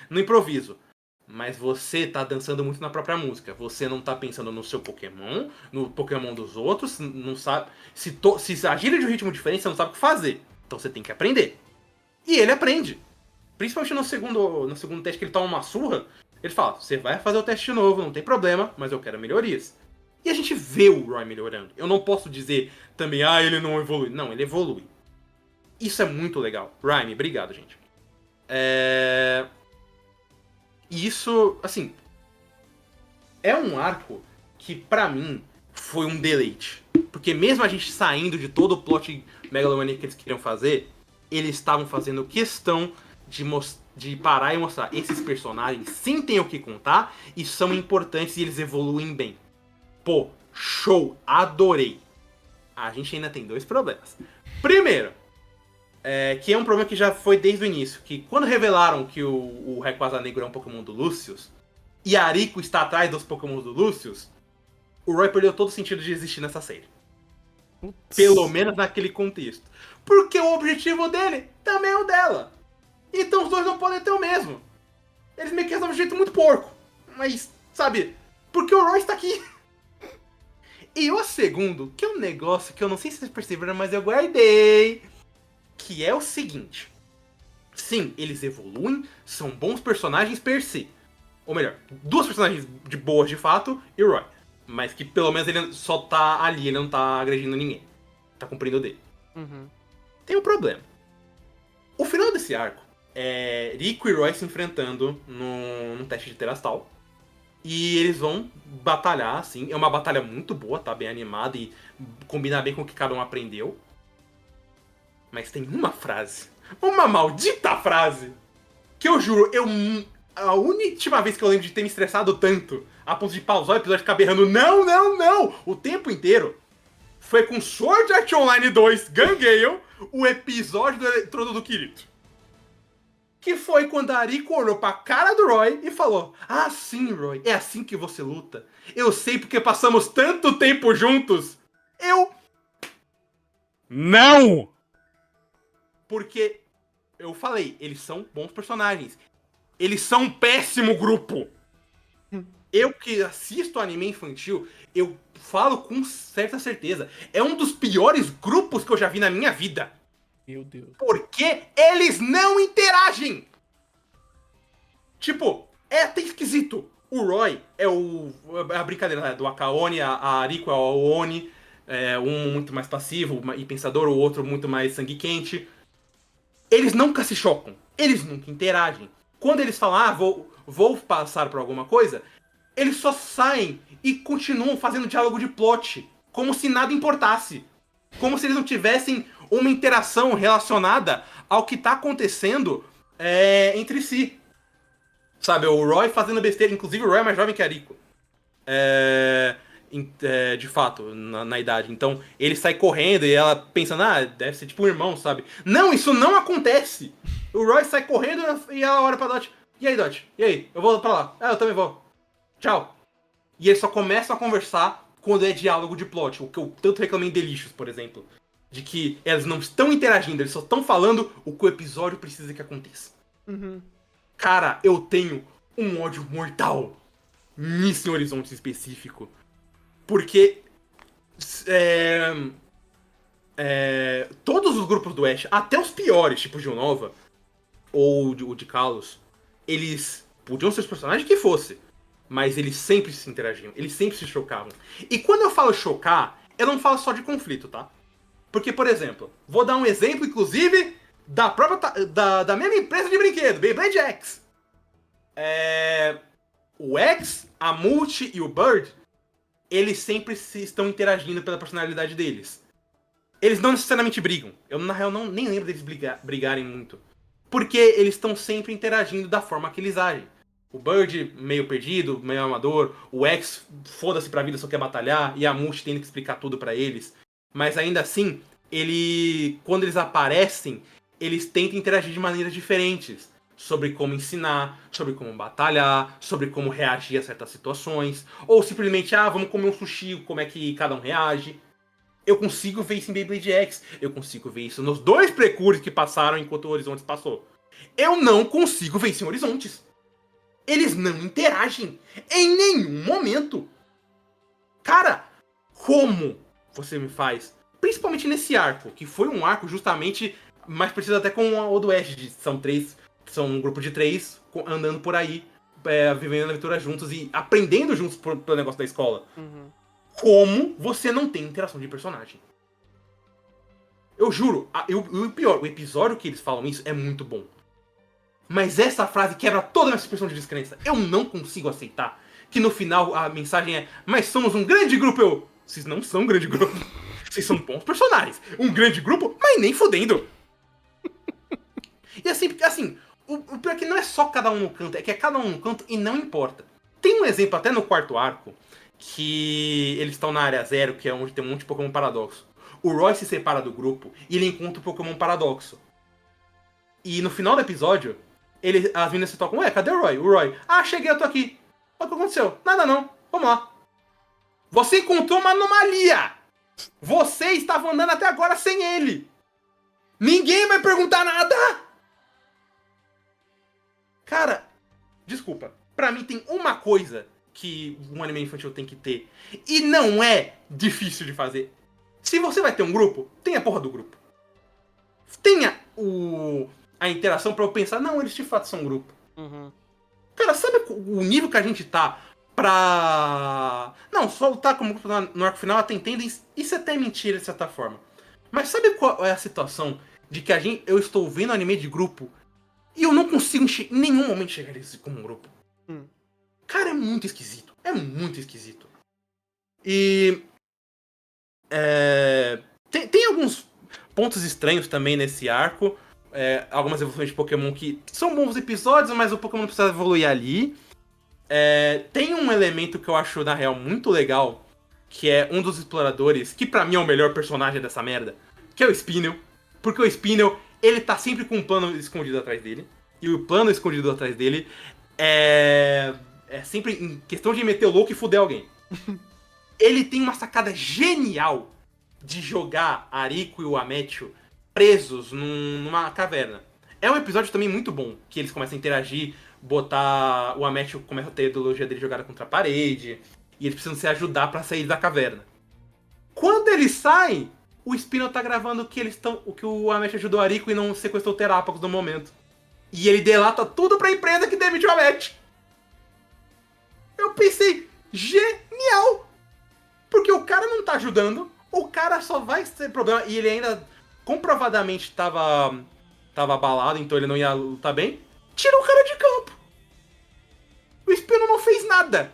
no improviso. Mas você tá dançando muito na própria música. Você não tá pensando no seu Pokémon, no Pokémon dos outros, não sabe... Se agir de um ritmo diferente, você não sabe o que fazer. Então você tem que aprender. E ele aprende. Principalmente no segundo teste que ele toma uma surra, ele fala, você vai fazer o teste de novo, não tem problema, mas eu quero melhorias. E a gente vê o Roy melhorando. Eu não posso dizer também, ele não evolui. Não, ele evolui. Isso é muito legal. Rhyme, obrigado, gente. E isso, assim, é um arco que, pra mim, foi um deleite. Porque mesmo a gente saindo de todo o plot megalomaníaco que eles queriam fazer, eles estavam fazendo questão de parar e mostrar. Esses personagens sim têm o que contar e são importantes e eles evoluem bem. Pô, show, adorei. A gente ainda tem dois problemas. Primeiro, que é um problema que já foi desde o início, que quando revelaram que o Rayquaza Negro é um Pokémon do Lucius, e a Ariko está atrás dos Pokémon do Lucius, o Roy perdeu todo o sentido de existir nessa série. Pelo menos naquele contexto. Porque o objetivo dele também é o dela. Então os dois não podem ter o mesmo. Eles meio que resolvem de um jeito muito porco. Mas, sabe, porque o Roy está aqui. E o segundo, que é um negócio que eu não sei se vocês perceberam, mas eu guardei. Que é o seguinte. Sim, eles evoluem, são bons personagens per se. Ou melhor, duas personagens de boas de fato e o Roy. Mas que pelo menos ele só tá ali, ele não tá agredindo ninguém. Tá cumprindo o dele.
Uhum.
Tem um problema. O final desse arco é Rico e Roy se enfrentando num teste de Terastal. E eles vão batalhar, assim. É uma batalha muito boa, tá bem animada e combina bem com o que cada um aprendeu. Mas tem uma frase, uma maldita frase, que eu juro, a última vez que eu lembro de ter me estressado tanto, a ponto de pausar o episódio e ficar berrando não, não, não, o tempo inteiro, foi com Sword Art Online 2 Gangale, o episódio do Eletrodo do Kirito. Que foi quando a Ariko olhou pra cara do Roy e falou: ah, sim, Roy, é assim que você luta. Eu sei porque passamos tanto tempo juntos.
Não!
Porque, eu falei, eles são bons personagens. Eles são um péssimo grupo. Eu que assisto anime infantil, eu falo com certa certeza. É um dos piores grupos que eu já vi na minha vida.
Meu Deus.
Porque eles não interagem. Tipo, é até esquisito. O Roy é a brincadeira, né? Do Akaone, a Ariko é o Oni. Um muito mais passivo e pensador, o outro muito mais sangue quente. Eles nunca se chocam. Eles nunca interagem. Quando eles falam, vou passar por alguma coisa, eles só saem e continuam fazendo diálogo de plot. Como se nada importasse. Como se eles não tivessem uma interação relacionada ao que tá acontecendo entre si. Sabe, o Roy fazendo besteira. Inclusive o Roy é mais jovem que a Rico. De fato, na idade. Então, ele sai correndo e ela pensando, deve ser tipo um irmão, sabe? Não, isso não acontece! O Roy sai correndo e ela olha pra Dot. E aí, Dot? E aí? Eu vou pra lá. Eu também vou. Tchau. E eles só começam a conversar quando é diálogo de plot. O que eu tanto reclamei em Delicious, por exemplo. De que elas não estão interagindo, eles só estão falando o que o episódio precisa que aconteça.
Uhum.
Cara, eu tenho um ódio mortal nisso em Horizonte específico. Porque todos os grupos do Ash, até os piores, tipo Gilnova ou o de Kalos, eles podiam ser os personagens que fosse, mas eles sempre se interagiam, eles sempre se chocavam. E quando eu falo chocar, eu não falo só de conflito, tá? Porque, por exemplo, vou dar um exemplo, inclusive, da própria da mesma empresa de brinquedo, Beyblade X. O X, a Multi e o Bird, eles sempre estão interagindo pela personalidade deles. Eles não necessariamente brigam. Eu, na real, nem lembro deles brigarem muito. Porque eles estão sempre interagindo da forma que eles agem. O Bird meio perdido, meio amador. O X foda-se pra vida, só quer batalhar. E a Multi tendo que explicar tudo pra eles. Mas ainda assim, quando eles aparecem, eles tentam interagir de maneiras diferentes. Sobre como ensinar, sobre como batalhar, sobre como reagir a certas situações. Ou simplesmente, vamos comer um sushi, como é que cada um reage. Eu consigo ver isso em Beyblade X. Eu consigo ver isso nos 2 Precures que passaram enquanto o Horizontes passou. Eu não consigo ver isso em Horizontes. Eles não interagem em nenhum momento. Cara, como você me faz? Principalmente nesse arco, que foi um arco justamente mais preciso até com o do Ash. São um grupo de 3 andando por aí, vivendo a aventura juntos e aprendendo juntos pelo negócio da escola.
Uhum.
Como você não tem interação de personagem? Eu juro, o pior, o episódio que eles falam isso é muito bom. Mas essa frase quebra toda a minha suspensão de descrença. Eu não consigo aceitar que no final a mensagem é: mas somos um grande grupo. Vocês não são um grande grupo. Vocês são bons personagens. Um grande grupo, mas nem fudendo. E assim, o pior é que não é só cada um no canto, é que é cada um no canto e não importa. Tem um exemplo até no 4º arco, que eles estão na área 0, que é onde tem um monte de Pokémon Paradoxo. O Roy se separa do grupo e ele encontra o Pokémon Paradoxo. E no final do episódio, as meninas se tocam: cadê o Roy? O Roy: cheguei, eu tô aqui. O que aconteceu? Nada não, vamos lá. Você encontrou uma anomalia! Vocês estavam andando até agora sem ele. Ninguém vai perguntar nada. Cara, desculpa. Pra mim tem uma coisa que um anime infantil tem que ter. E não é difícil de fazer. Se você vai ter um grupo, tenha a porra do grupo. Tenha a interação pra eu pensar, não, eles de fato são um grupo.
Uhum.
Cara, sabe o nível que a gente tá pra... Não, só lutar como grupo no arco final até entendem. Isso até é mentira, de certa forma. Mas sabe qual é a situação de que eu estou vendo anime de grupo e eu não consigo em nenhum momento chegar eles como um grupo? Cara, é muito esquisito. É muito esquisito. E... Tem alguns pontos estranhos também nesse arco. Algumas evoluções de Pokémon que são bons episódios, mas o Pokémon precisa evoluir ali. Tem um elemento que eu acho, na real, muito legal, que é um dos exploradores, que pra mim é o melhor personagem dessa merda, que é o Spinel. Porque o Spinel, ele tá sempre com um plano escondido atrás dele. E o plano escondido atrás dele é sempre em questão de meter o louco e fuder alguém. Ele tem uma sacada genial de jogar a Ariko e o Ametio presos numa caverna. É um episódio também muito bom, que eles começam a interagir, o Ametio começa a ter a ideologia dele jogada contra a parede, e eles precisam se ajudar pra sair da caverna. Quando eles saem, o Spinel tá gravando o que o Ametio ajudou a Ariko e não sequestrou o Terápagos no momento. E ele delata tudo pra empresa que demitiu o Ametio. Eu pensei, genial! Porque o cara não tá ajudando, o cara só vai ter problema, e ele ainda comprovadamente tava abalado, então ele não ia lutar bem. Tira o cara de campo. O Spinel não fez nada.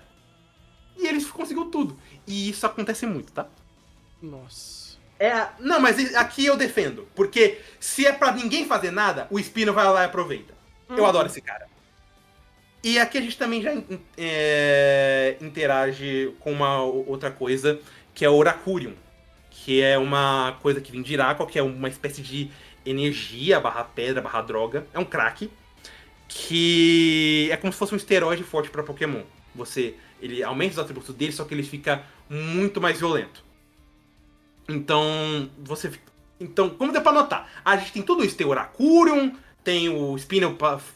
E ele conseguiu tudo. E isso acontece muito, tá?
Nossa.
Não, mas aqui eu defendo. Porque se é pra ninguém fazer nada, o Spinel vai lá e aproveita. Eu adoro esse cara. E aqui a gente também já interage com uma outra coisa, que é o Orakurium. Que é uma coisa que vem de Irakua, que é uma espécie de energia, barra pedra, barra droga. É um crack. Que é como se fosse um esteroide forte pra Pokémon. Ele aumenta os atributos dele, só que ele fica muito mais violento. Então, como deu pra notar, a gente tem tudo isso. Tem o Orakurium, tem o Spinel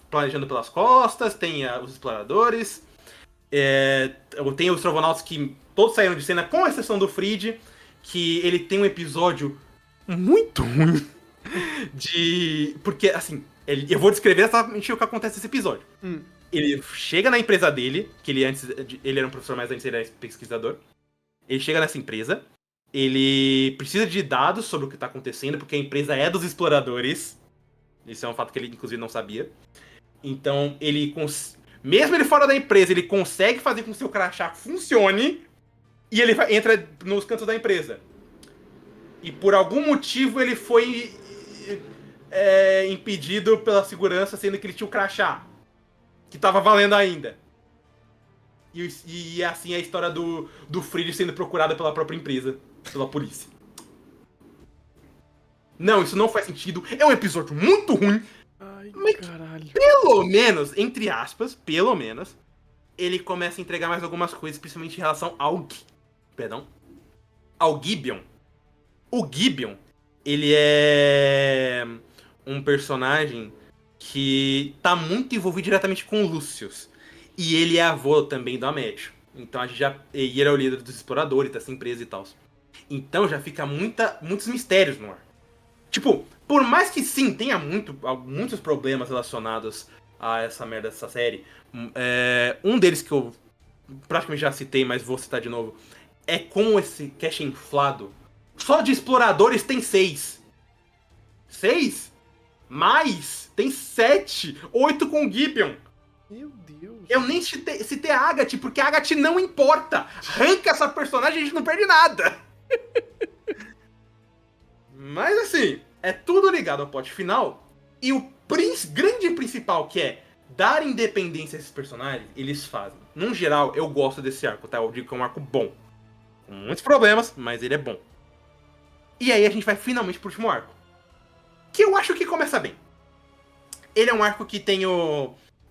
planejando pelas costas, tem os exploradores, tem os Trovonautas que todos saíram de cena, com exceção do Fried, que ele tem um episódio muito ruim porque, assim, eu vou descrever exatamente o que acontece nesse episódio. Ele chega na empresa dele, que ele era um professor, mas antes ele era pesquisador. Ele chega nessa empresa, ele precisa de dados sobre o que tá acontecendo, porque a empresa é dos exploradores. Isso é um fato que ele, inclusive, não sabia. Então, mesmo ele fora da empresa, ele consegue fazer com que o seu crachá funcione, e ele entra nos cantos da empresa. E por algum motivo ele foi impedido pela segurança, sendo que ele tinha o crachá, que tava valendo ainda. E assim é a história do Fried sendo procurado pela própria empresa, pela polícia. Não, isso não faz sentido. É um episódio muito ruim.
Ai,
mas
caralho.
Pelo menos, entre aspas, ele começa a entregar mais algumas coisas, principalmente em relação ao Gibeon. O Gibeon, ele é um personagem que tá muito envolvido diretamente com o Lucius. E ele é avô também do Amédio. Então e ele é o líder dos exploradores dessa empresa e tal. Então já fica muitos mistérios no ar. Tipo, por mais que sim, tenha muitos problemas relacionados a essa merda dessa série, um deles que eu praticamente já citei, mas vou citar de novo, é com esse cache inflado. Só de exploradores tem 6. 6? Mais? Tem 7. 8 com o Gibeon.
Meu Deus.
Eu nem citei a Agathe, porque a Agathe não importa. Arranca essa personagem e a gente não perde nada. Mas assim, é tudo ligado ao plot final. E o grande principal, que é dar independência a esses personagens, eles fazem. Num geral, eu gosto desse arco, tá? Eu digo que é um arco bom. Com muitos problemas, mas ele é bom. E aí a gente vai finalmente pro último arco. Que eu acho que começa bem. Ele é um arco que tem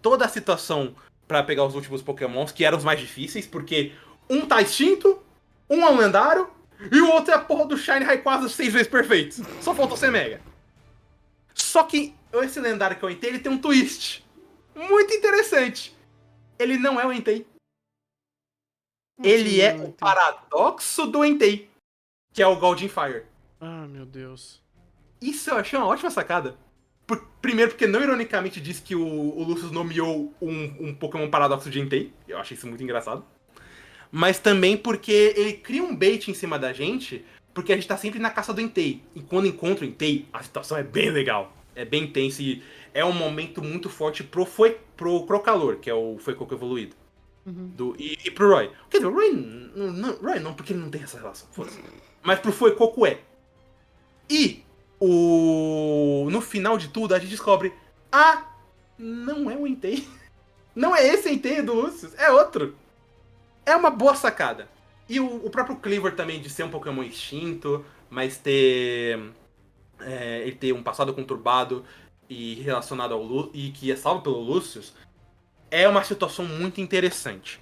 toda a situação pra pegar os últimos Pokémons, que eram os mais difíceis, porque um tá extinto, um é um lendário, E o outro é a porra do Shine Rayquaza 6 vezes perfeito. Só faltou ser Mega. Só que esse lendário que é o Entei, ele tem um twist. Muito interessante. Ele não é o Entei. Ele é o paradoxo do Entei. Que é o Goldin Fire.
Ah, meu Deus.
Isso eu achei uma ótima sacada. Primeiro porque não ironicamente diz que o Lucius nomeou um Pokémon paradoxo de Entei. Eu achei isso muito engraçado. Mas também porque ele cria um bait em cima da gente, porque a gente tá sempre na caça do Entei. E quando encontra o Entei, a situação é bem legal. É bem intensa e é um momento muito forte pro Crocalor, que é o Fuecoco evoluído. E pro Roy. Quer dizer, o Roy não, porque ele não tem essa relação. Foda-se. Mas pro Fuecoco é. E no final de tudo, a gente descobre... Ah, não é o Entei. Não é esse Entei do Lucius, é outro. É uma boa sacada. E o próprio Cleaver também, de ser um Pokémon extinto, mas ele ter um passado conturbado e relacionado ao e que é salvo pelo Lucius, é uma situação muito interessante.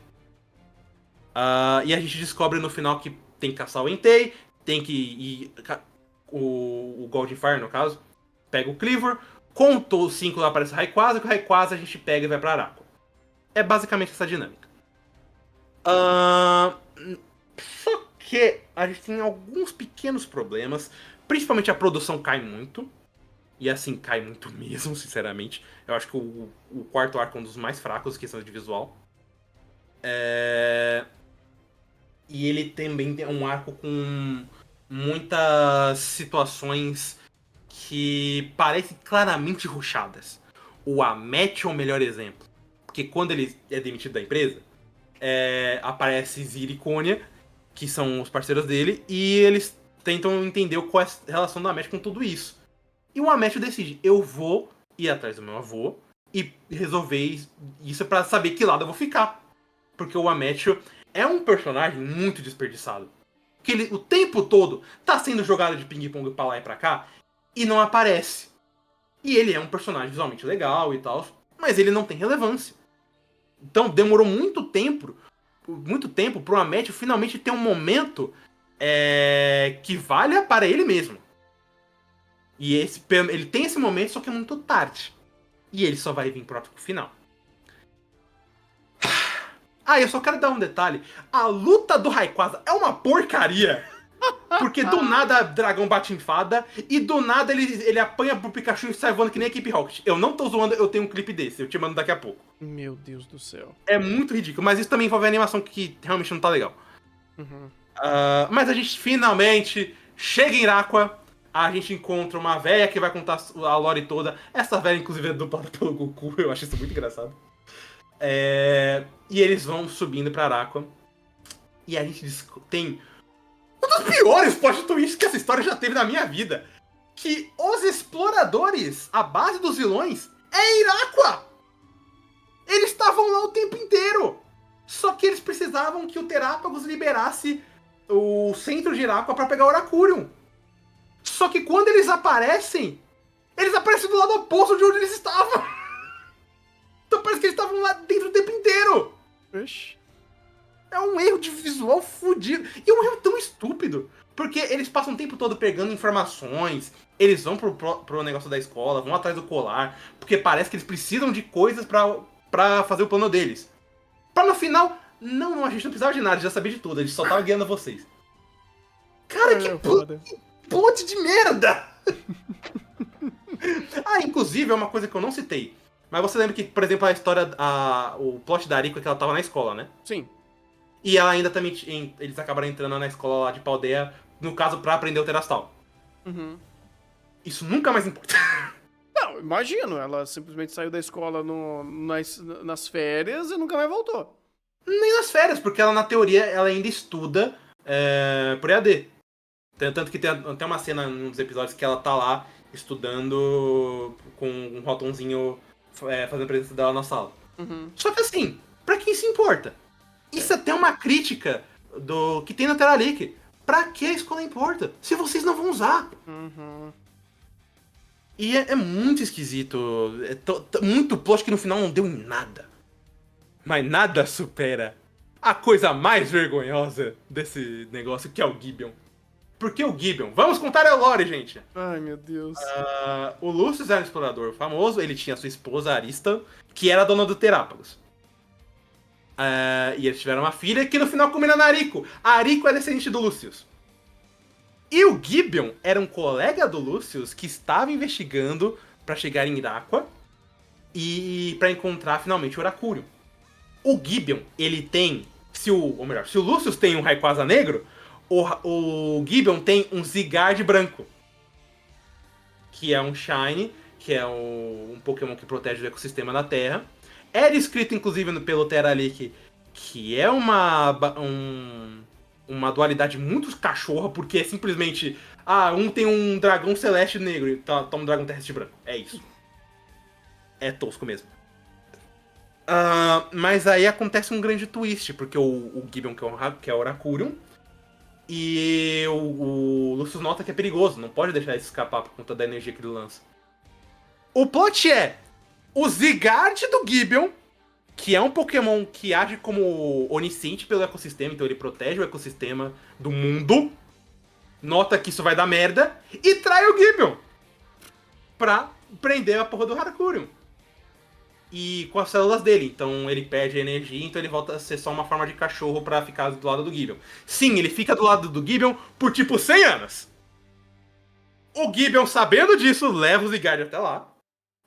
E a gente descobre no final que tem que caçar o Entei, tem que ir... O Golden Fire, no caso, pega o Cleaver, contou os 5 lá, aparece o Rayquaza, e com o Rayquaza a gente pega e vai pra Araco. É basicamente essa dinâmica. Só que a gente tem alguns pequenos problemas. Principalmente a produção cai muito. E assim, cai muito mesmo, sinceramente. Eu acho que o quarto arco é um dos mais fracos, questão de visual. E ele também tem um arco com muitas situações que parecem claramente rushadas. O Amet é o melhor exemplo. Porque quando ele é demitido da empresa, aparece Zir e Konya, que são os parceiros dele, e eles tentam entender qual é a relação do Amet com tudo isso. E o Amet decide, eu vou ir atrás do meu avô e resolver isso pra saber que lado eu vou ficar. Porque o Amet é um personagem muito desperdiçado. Que ele o tempo todo tá sendo jogado de ping-pong pra lá e pra cá e não aparece. E ele é um personagem visualmente legal e tal, mas ele não tem relevância. Então demorou muito tempo pro Amet finalmente ter um momento que valha para ele mesmo. E ele tem esse momento, só que é muito tarde. E ele só vai vir pro arco final. Eu só quero dar um detalhe. A luta do Rayquaza é uma porcaria. Porque do nada dragão bate em fada e do nada ele apanha pro Pikachu e sai voando que nem a equipe Rocket. Eu não tô zoando, eu tenho um clipe desse, eu te mando daqui a pouco.
Meu Deus do céu.
É muito ridículo, mas isso também envolve a animação que realmente não tá legal. Mas a gente finalmente chega em Irakua, a gente encontra uma véia que vai contar a lore toda. Essa véia, inclusive, é dublada pelo Goku, eu acho isso muito engraçado. E eles vão subindo pra Irakua. E a gente tem um dos piores plot twists que essa história já teve na minha vida. Que os exploradores, a base dos vilões, é Irakua! Eles estavam lá o tempo inteiro! Só que eles precisavam que o Terapagos liberasse o centro de Irakua pra pegar o Oracurium. Só que quando eles aparecem do lado oposto de onde eles estavam. Então parece que eles estavam lá dentro o tempo inteiro.
Oxi.
É um erro de visual fudido. E é um erro tão estúpido. Porque eles passam o tempo todo pegando informações. Eles vão pro negócio da escola, vão atrás do colar. Porque parece que eles precisam de coisas pra fazer o plano deles. Pra no final, não, a gente não precisava de nada, já sabia de tudo. A gente só tava guiando vocês. Cara, que plot de merda! Inclusive, é uma coisa que eu não citei. Mas você lembra que, por exemplo, a história, o plot da Ariko é que ela tava na escola, né?
Sim.
E ela ainda também, eles acabaram entrando na escola lá de Paldea, no caso, pra aprender o Terastal. Isso nunca mais importa.
Não, imagino, ela simplesmente saiu da escola nas férias e nunca mais voltou.
Nem nas férias, porque ela, na teoria, ela ainda estuda por EAD. Tanto que tem uma cena num dos episódios que ela tá lá estudando com um rotonzinho fazendo a presença dela na sala. Só que assim, pra quem se importa? Isso até é uma crítica do que tem na Teralic. Pra que a escola importa? Se vocês não vão usar. E é muito esquisito. Muito plot que no final não deu em nada. Mas nada supera a coisa mais vergonhosa desse negócio, que é o Gibeon. Porque o Gibeon... Vamos contar a lore, gente.
Ai, meu Deus.
O Lucius era um explorador famoso, ele tinha sua esposa Arista, que era dona do Terápagos. E eles tiveram uma filha que no final combina na Ariko. A Ariko é descendente do Lucius. E o Gibeon era um colega do Lucius que estava investigando pra chegar em Irakua e pra encontrar finalmente o Orakurion. O Gibeon, ele tem... se o Lucius tem um Rayquaza negro, o Gibeon tem um Zygarde branco. Que é um Shine, que é um Pokémon que protege o ecossistema da Terra. É descrito, inclusive, pelo Teralick, que é uma dualidade muito cachorra, porque é simplesmente... um tem um dragão celeste negro e toma um dragão terrestre branco. É isso. É tosco mesmo. Mas aí acontece um grande twist, porque o Gibeon que é o Orakurion, e o Lucius nota que é perigoso, não pode deixar ele escapar por conta da energia que ele lança. O plot é o Zygarde do Gibeon, que é um Pokémon que age como onisciente pelo ecossistema, então ele protege o ecossistema do mundo, nota que isso vai dar merda, e trai o Gibeon pra prender a porra do Orakurion. E com as células dele, então ele perde energia, então ele volta a ser só uma forma de cachorro pra ficar do lado do Gibeon. Sim, ele fica do lado do Gibeon por tipo 100 anos. O Gibeon, sabendo disso, leva o Zygarde até lá,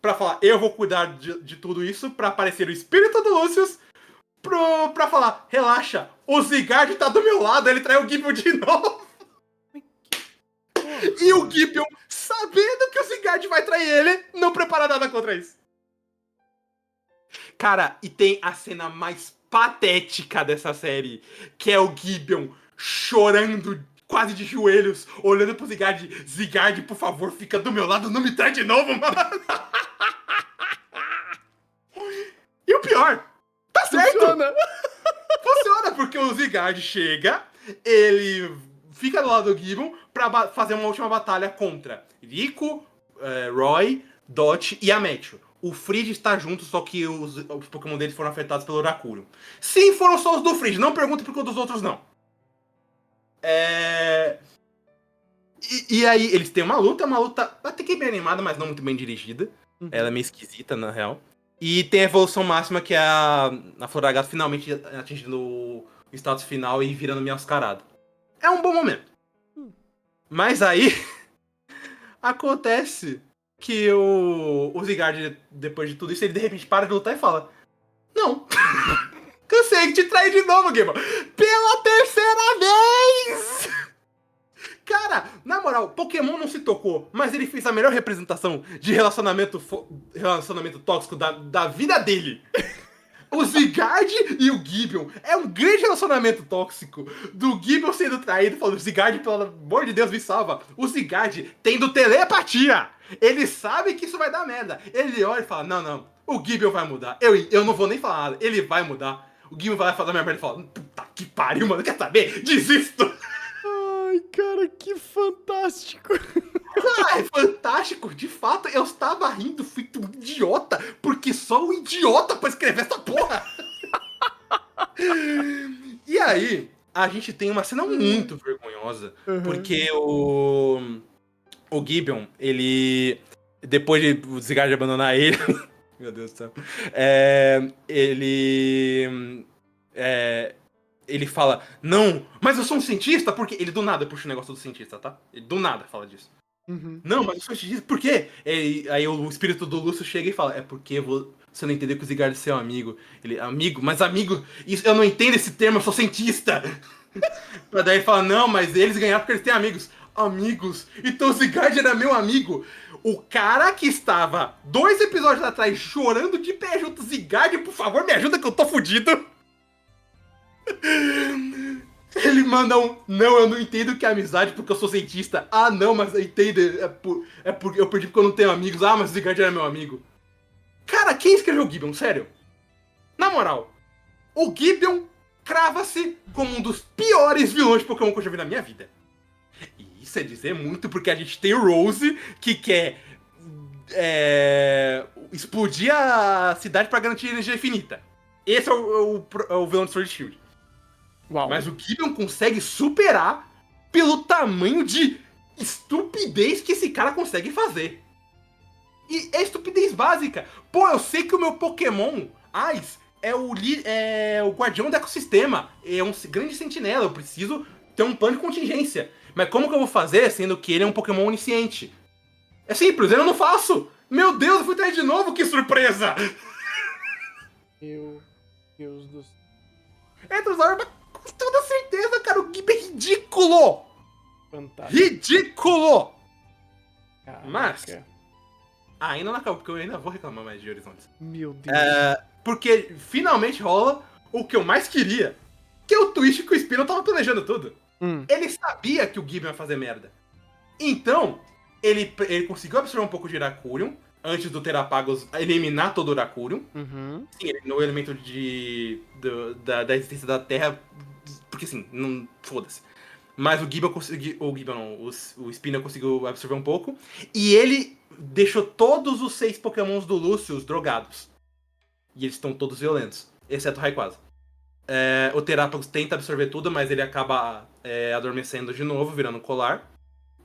pra falar, eu vou cuidar de tudo isso, pra aparecer o espírito do Lucius, pra falar, relaxa, o Zygarde tá do meu lado, ele trai o Gibeon de novo. E o Gibeon, sabendo que o Zygarde vai trair ele, não prepara nada contra isso. Cara, e tem a cena mais patética dessa série, que é o Gibeon chorando quase de joelhos, olhando pro Zygarde. Zygarde, por favor, fica do meu lado, não me trai de novo, mano. E o pior, tá certo. Funciona, porque o Zygarde chega, ele fica do lado do Gibeon pra fazer uma última batalha contra Rico, Roy, Dot e Amethyst. O Fridge está junto, só que os Pokémon deles foram afetados pelo Orakurion. Sim, foram só os do Fridge, não pergunta por que dos outros não. E aí, eles têm uma luta até que bem animada, mas não muito bem dirigida. Uhum. Ela é meio esquisita, na real. E tem a evolução máxima, que é a Floragato finalmente atingindo o status final e virando Meowscarada. É um bom momento. Mas aí, acontece que o Zygarde, depois de tudo isso, ele de repente para de lutar e fala: não, cansei de te trair de novo, Gibeon. Pela terceira vez! Cara, na moral, Pokémon não se tocou, mas ele fez a melhor representação de relacionamento tóxico da vida dele. O Zygarde e o Gibeon é um grande relacionamento tóxico. Do Gibeon sendo traído, falando, Zygarde, pelo amor de Deus, me salva. O Zygarde tendo telepatia. Ele sabe que isso vai dar merda. Ele olha e fala, não, o Gibeon vai mudar. Eu não vou nem falar nada, ele vai mudar. O Gibeon vai fazer a minha merda e fala, puta que pariu, mano, quer saber? Desisto.
Ai, cara, que fantástico.
Ah, é fantástico. De fato, eu estava rindo feito um idiota, porque só um idiota pra escrever essa porra. E aí, a gente tem uma cena muito vergonhosa, porque o Gibeon, ele, depois de o Zygarde abandonar ele, meu Deus do céu, ele fala, não, mas eu sou um cientista, porque ele do nada puxa o negócio do cientista, tá? Ele do nada fala disso. Não, mas eu sou cientista, por quê? Aí o espírito do Lúcio chega e fala, é porque você não entendeu que o Zygarde é seu amigo. Ele, amigo, isso, eu não entendo esse termo, eu sou cientista. Daí ele fala, não, mas eles ganharam porque eles têm amigos. Amigos? Então o Zygarde era meu amigo. O cara que estava 2 episódios atrás chorando de pé junto, Zygarde, por favor, me ajuda que eu tô fudido. Ele manda não, eu não entendo que é amizade porque eu sou cientista. Ah, não, mas eu entendo, porque eu perdi porque eu não tenho amigos. Ah, mas o Zygarde era meu amigo. Cara, quem escreveu o Gibeon, sério? Na moral, o Gibeon crava-se como um dos piores vilões de Pokémon que eu já vi na minha vida. E isso é dizer muito, porque a gente tem o Rose, que quer explodir a cidade pra garantir energia infinita. Esse é o vilão de Sword Shield.
Uau.
Mas o Gibeon consegue superar pelo tamanho de estupidez que esse cara consegue fazer. E é estupidez básica. Pô, eu sei que o meu Pokémon Ice é o guardião do ecossistema. É um grande sentinela. Eu preciso ter um plano de contingência. Mas como que eu vou fazer, sendo que ele é um Pokémon onisciente? É simples, eu não faço. Meu Deus, eu fui trair de novo, que surpresa!
Meu Deus do céu.
Etrozord, com toda certeza, cara, o Gib é ridículo!
Fantástico.
Ridículo!
Caraca.
Mas- ainda não acabou, porque eu ainda vou reclamar mais de Horizontes.
Meu Deus.
Porque finalmente rola o que eu mais queria, que é o twist que o Spino tava planejando tudo. Ele sabia que o Gibbon ia fazer merda. Então, ele conseguiu absorver um pouco de Heracurium, antes do Terapagos eliminar todo o Heracurium.
Uhum.
Sim, ele eliminou o elemento da existência da Terra, porque assim, não foda-se. Mas o Gibbon conseguiu. O Gibbon não, o Spinner conseguiu absorver um pouco. E ele deixou todos os 6 Pokémons do Lucius drogados. E eles estão todos violentos, exceto o Rayquaza. O Terapagos tenta absorver tudo, mas ele acaba adormecendo de novo, virando um colar.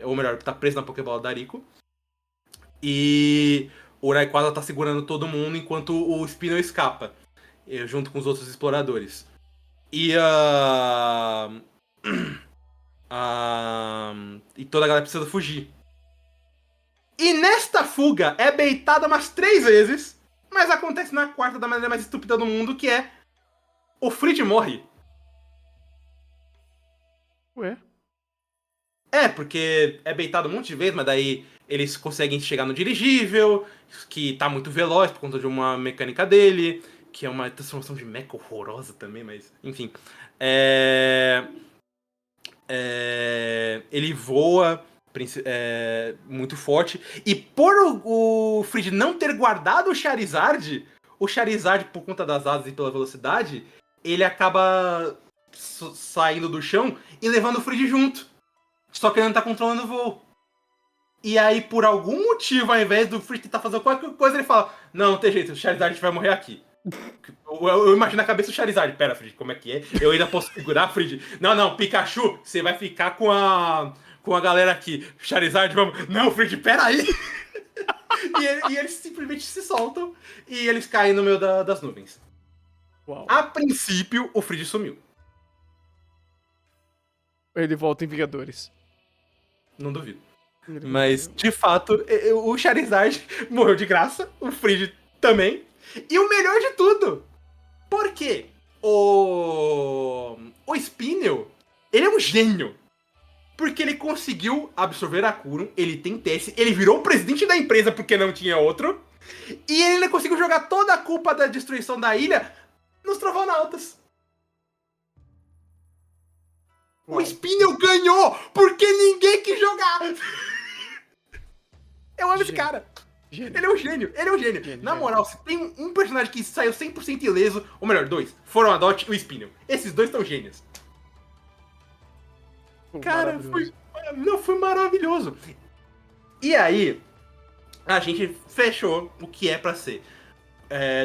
Ou melhor, tá preso na Pokébola da Rico. E o Rayquaza tá segurando todo mundo enquanto o Spinel escapa, junto com os outros exploradores. E e toda a galera precisa fugir. E nesta fuga é baitada umas 3 vezes, mas acontece na quarta da maneira mais estúpida do mundo, que é o Frid morre.
Ué?
Porque é baitado um monte de vezes, mas daí eles conseguem chegar no dirigível, que tá muito veloz por conta de uma mecânica dele, que é uma transformação de mecha horrorosa também, mas enfim. Ele voa muito forte, e por o Frid não ter guardado o Charizard, por conta das asas e pela velocidade, ele acaba saindo do chão e levando o Frid junto. Só que ele não tá controlando o voo. E aí, por algum motivo, ao invés do Frid tentar fazer qualquer coisa, ele fala: não tem jeito, o Charizard vai morrer aqui. Eu imagino a cabeça do Charizard. Pera, Frid, como é que é? Eu ainda posso segurar, Frid? Não, Pikachu, você vai ficar com a galera aqui. Charizard, vamos... Não, Frid, pera aí! e eles simplesmente se soltam e eles caem no meio das nuvens.
Uau.
A princípio, o Frid sumiu.
Ele volta em Vingadores.
Não duvido.
Ele
Mas,
volta-
de fato, o Charizard morreu de graça, o Frid também. E o melhor de tudo, porque o Spinel, ele é um gênio. Porque ele conseguiu absorver a Kurum, ele tem teste, ele virou o presidente da empresa porque não tinha outro. E ele ainda conseguiu jogar toda a culpa da destruição da ilha nos Trovonautas.
Uau.
O Spinel ganhou porque ninguém quis jogar. Eu amo esse
Gênio.
cara.
Gênio.
Ele é um gênio.
Gênio,
Na
gênio.
moral, se tem um personagem que saiu 100% ileso, ou melhor, 2, foram a Dot e o Spinel. Esses dois são gênios.
Pô,
Cara,
maravilhoso.
foi maravilhoso. E aí, a gente fechou o que é pra ser.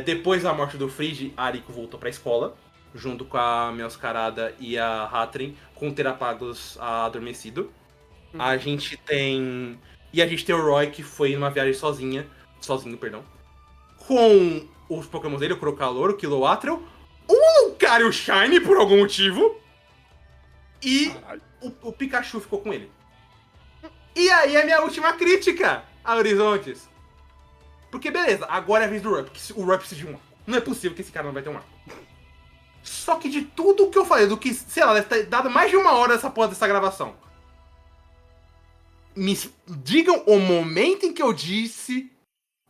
Depois da morte do Frid, a Ariko voltou pra escola, junto com a Meowscarada e a Hatrin, com o Terapagos adormecido. A gente tem... E a gente tem o Roy, que foi numa viagem sozinho, com os Pokémon dele, o Crocalor, o Kilowattrel, o Lucario Shine, por algum motivo, e o Pikachu ficou com ele. E aí a minha última crítica a Horizontes. Porque beleza, agora é a vez do Roy, porque o Roy precisa de um arco. Não é possível que esse cara não vai ter um arco. Só que de tudo que eu falei, do que, sei lá, deve ter dado mais de 1 hora essa porra dessa gravação. Me digam o momento em que eu disse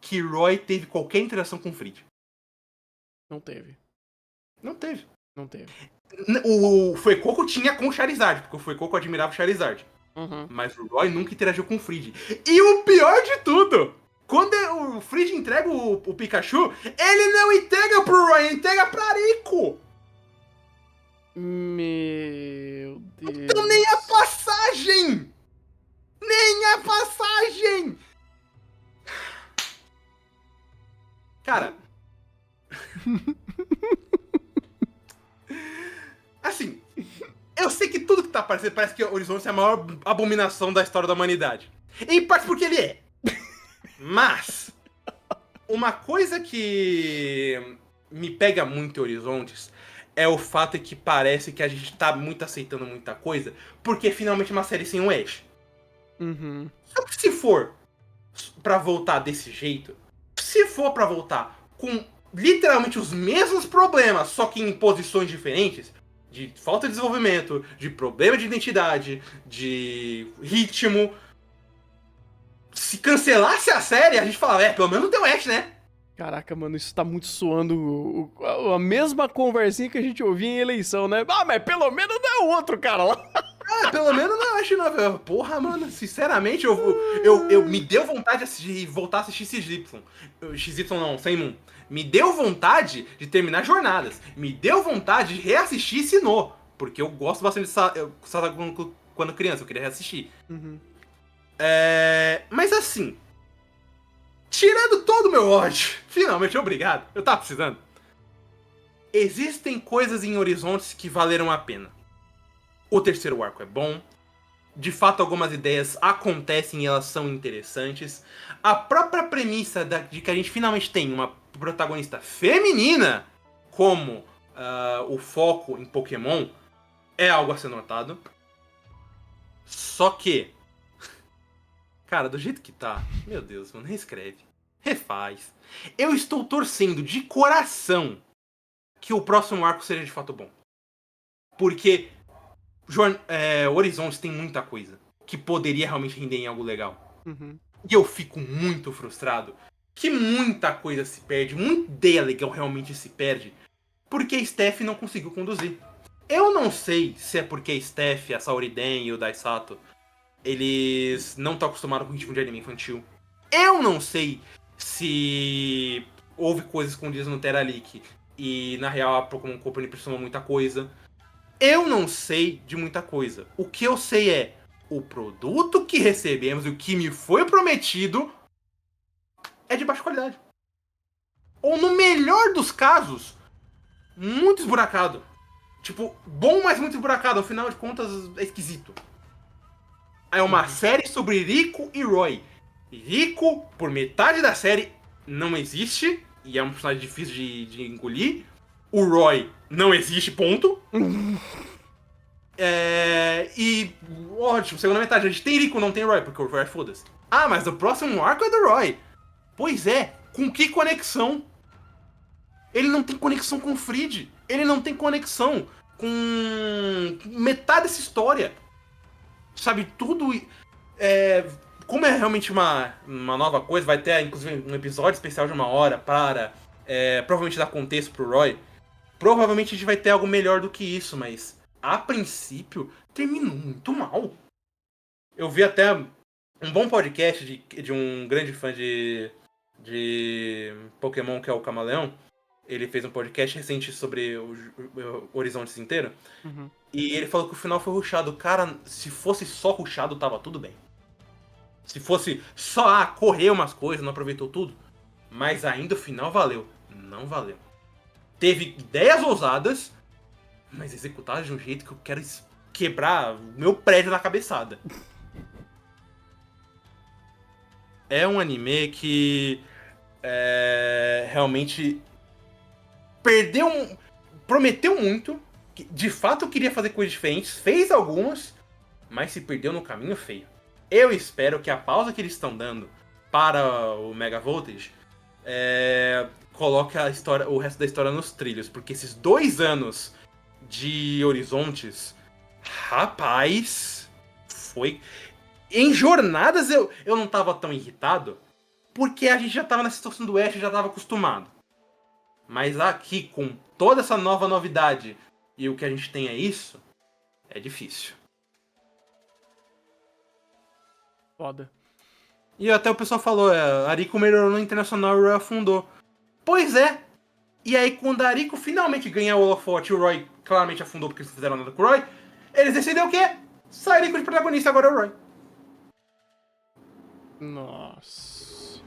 que Roy teve qualquer interação com o Frid.
Não teve.
Não teve.
Não teve.
O Fuecoco tinha com o Charizard, porque o Fuecoco admirava o Charizard.
Uhum.
Mas o Roy nunca interagiu com o Frid. E o pior de tudo, quando o Frid entrega o Pikachu, ele não entrega pro Roy, ele entrega pra Rico.
Meu Deus.
Então nem a passagem! Nem a passagem! Cara... Assim, eu sei que tudo tá parecendo, parece que o Horizonte é a maior abominação da história da humanidade. Em parte porque ele é. Mas, uma coisa que me pega muito em Horizontes é o fato de que parece que a gente tá muito aceitando muita coisa, porque finalmente é uma série sem o Ash.
Uhum.
Só que se for pra voltar desse jeito, se for pra voltar com literalmente os mesmos problemas, só que em posições diferentes, de falta de desenvolvimento, de problema de identidade, de ritmo, se cancelasse a série, a gente fala, pelo menos não tem o Ash, né?
Caraca, mano, isso tá muito suando a mesma conversinha que a gente ouvia em eleição, né? Ah, mas pelo menos não é o outro cara lá.
Pelo menos não, Ash não. Porra, mano, sinceramente, eu me deu vontade de voltar a assistir XY. XY não, Sem Moon. Me deu vontade de terminar Jornadas. Me deu vontade de reassistir Sinnoh. Porque eu gosto bastante de Saga quando criança, eu queria reassistir.
Uhum.
Mas assim, tirando todo o meu ódio, finalmente, obrigado, eu tava precisando. Existem coisas em Horizontes que valeram a pena. O terceiro arco é bom. De fato, algumas ideias acontecem e elas são interessantes. A própria premissa de que a gente finalmente tem uma protagonista feminina como o foco em Pokémon é algo a ser notado. Só que, cara, do jeito que tá, meu Deus, mano, reescreve, refaz. Eu estou torcendo de coração que o próximo arco seja de fato bom. Porque Horizontes tem muita coisa que poderia realmente render em algo legal.
Uhum.
E eu fico muito frustrado que muita coisa se perde, muita ideia legal realmente se perde, porque a Steph não conseguiu conduzir. Eu não sei se é porque a Steph, a Sauriden e o Daisato, eles não estão acostumados com o ritmo de anime infantil. Eu não sei se houve coisas escondidas no Teralic e na real a Pokémon Company impressionou muita coisa. Eu não sei de muita coisa. O que eu sei é o produto que recebemos e o que me foi prometido é de baixa qualidade. Ou no melhor dos casos, muito esburacado. Tipo, bom, mas muito esburacado. Ao final de contas, é esquisito. É uma série sobre Rico e Roy. Rico, por metade da série, não existe. E é um personagem difícil de engolir. O Roy não existe, ponto. E ótimo, segunda metade. A gente tem Rico, não tem Roy, porque o Roy é foda-se. Ah, mas o próximo arco é do Roy. Pois é, com que conexão? Ele não tem conexão com o Fried. Ele não tem conexão com metade dessa história. Sabe, tudo... como é realmente uma nova coisa, vai ter inclusive um episódio especial de 1 hora para provavelmente dar contexto pro Roy. Provavelmente a gente vai ter algo melhor do que isso, mas a princípio terminou muito mal. Eu vi até um bom podcast de um grande fã de Pokémon, que é o Camaleão. Ele fez um podcast recente sobre o Horizontes inteiro.
Uhum.
E ele falou que o final foi rushado. Cara, se fosse só rushado, tava tudo bem. Se fosse só correr umas coisas, não aproveitou tudo. Mas ainda o final valeu. Não valeu. Teve ideias ousadas, mas executadas de um jeito que eu quero quebrar o meu prédio na cabeçada. É um anime que realmente prometeu muito, que de fato queria fazer coisas diferentes, fez algumas, mas se perdeu no caminho feio. Eu espero que a pausa que eles estão dando para o Mega Voltage coloque o resto da história nos trilhos, porque esses 2 anos de Horizontes, rapaz, foi... Em Jornadas eu não tava tão irritado, porque a gente já tava na situação do Ash, já tava acostumado. Mas aqui, com toda essa nova novidade, e o que a gente tem é isso, é difícil.
Foda.
E até o pessoal falou, a Ariko melhorou no Internacional e o Roy afundou. Pois é. E aí, quando a Ariko finalmente ganhar o holofote e o Roy claramente afundou porque eles não fizeram nada com o Roy, eles decidem o quê? Sai a Ariko de protagonista, agora é o Roy.
Nossa.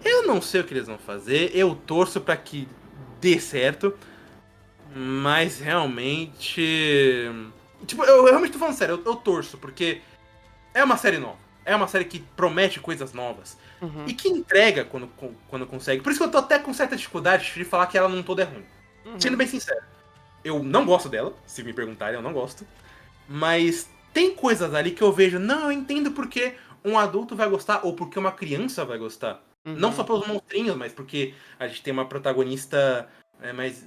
Eu não sei o que eles vão fazer, eu torço pra que dê certo, mas realmente... Tipo, eu realmente tô falando sério, eu torço, porque é uma série nova. É uma série que promete coisas novas.
Uhum.
E que entrega quando consegue. Por isso que eu tô até com certa dificuldade de falar que ela não toda é ruim. Sendo bem sincero, eu não gosto dela, se me perguntarem, eu não gosto. Mas tem coisas ali que eu vejo, não, eu entendo porque um adulto vai gostar, ou porque uma criança vai gostar. Não só pelos monstrinhos, mas porque a gente tem uma protagonista mais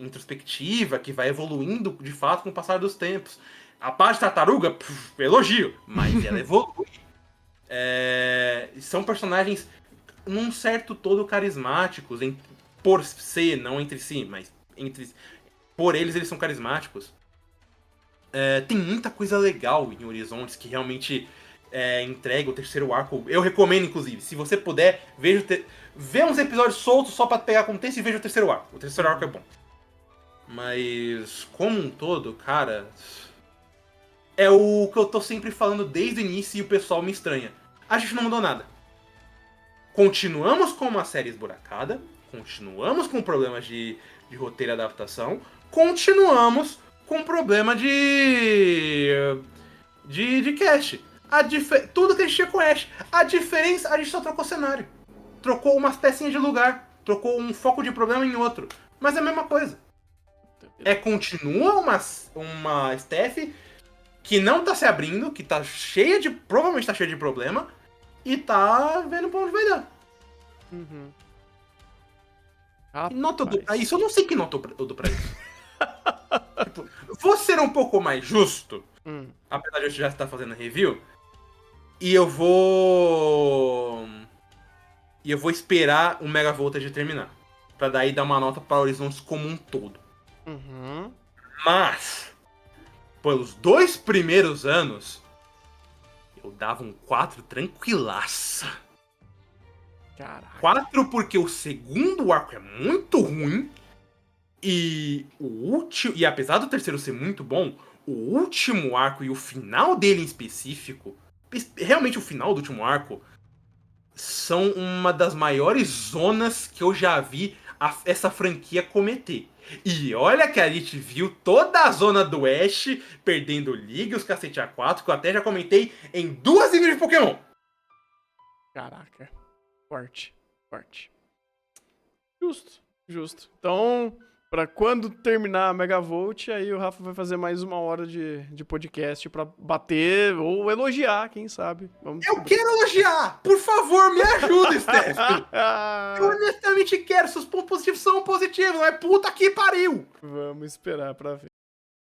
introspectiva, que vai evoluindo de fato com o passar dos tempos. A parte de tartaruga, elogio, mas ela evolui. São personagens num certo todo carismáticos, por ser, não entre si, mas por eles são carismáticos. Tem muita coisa legal em Horizontes que realmente entrega o terceiro arco. Eu recomendo, inclusive, se você puder, vê uns episódios soltos só pra pegar contexto e veja o terceiro arco. O terceiro arco é bom. Mas, como um todo, cara, é o que eu tô sempre falando desde o início e o pessoal me estranha. A gente não mudou nada. Continuamos com uma série esburacada, continuamos com problemas de roteiro e adaptação, continuamos com problema de cast. Tudo que a gente tinha com Ash. A diferença, a gente só trocou cenário. Trocou umas pecinhas de lugar, trocou um foco de problema em outro. Mas é a mesma coisa. Continua uma staff que não tá se abrindo, que tá provavelmente tá cheia de problema, e tá vendo pra onde vai dar. Que nota eu dou pra isso? Eu não sei que nota eu dou pra isso. Tipo, vou ser um pouco mais justo, apesar de eu já estar fazendo review, e eu vou esperar o Mega Voltage terminar, pra daí dar uma nota para Horizontes como um todo. Mas, pelos 2 primeiros anos, eu dava um 4 tranquilaça.
Caraca.
4 porque o segundo arco é muito ruim. E e apesar do terceiro ser muito bom, o último arco e o final dele em específico, realmente o final do último arco, são uma das maiores zonas que eu já vi essa franquia cometer. E olha que a gente viu toda a zona do Ash perdendo liga, os cacete A4, que eu até já comentei em 2 reviews de Pokémon.
Caraca. Forte. Justo. Então, pra quando terminar a Megavolt, aí o Rafa vai fazer mais 1 hora de podcast pra bater ou elogiar, quem sabe.
Eu quero elogiar! Por favor, me ajuda, Steph! Eu honestamente quero, seus pontos positivos são positivos, mas puta que pariu!
Vamos esperar pra ver.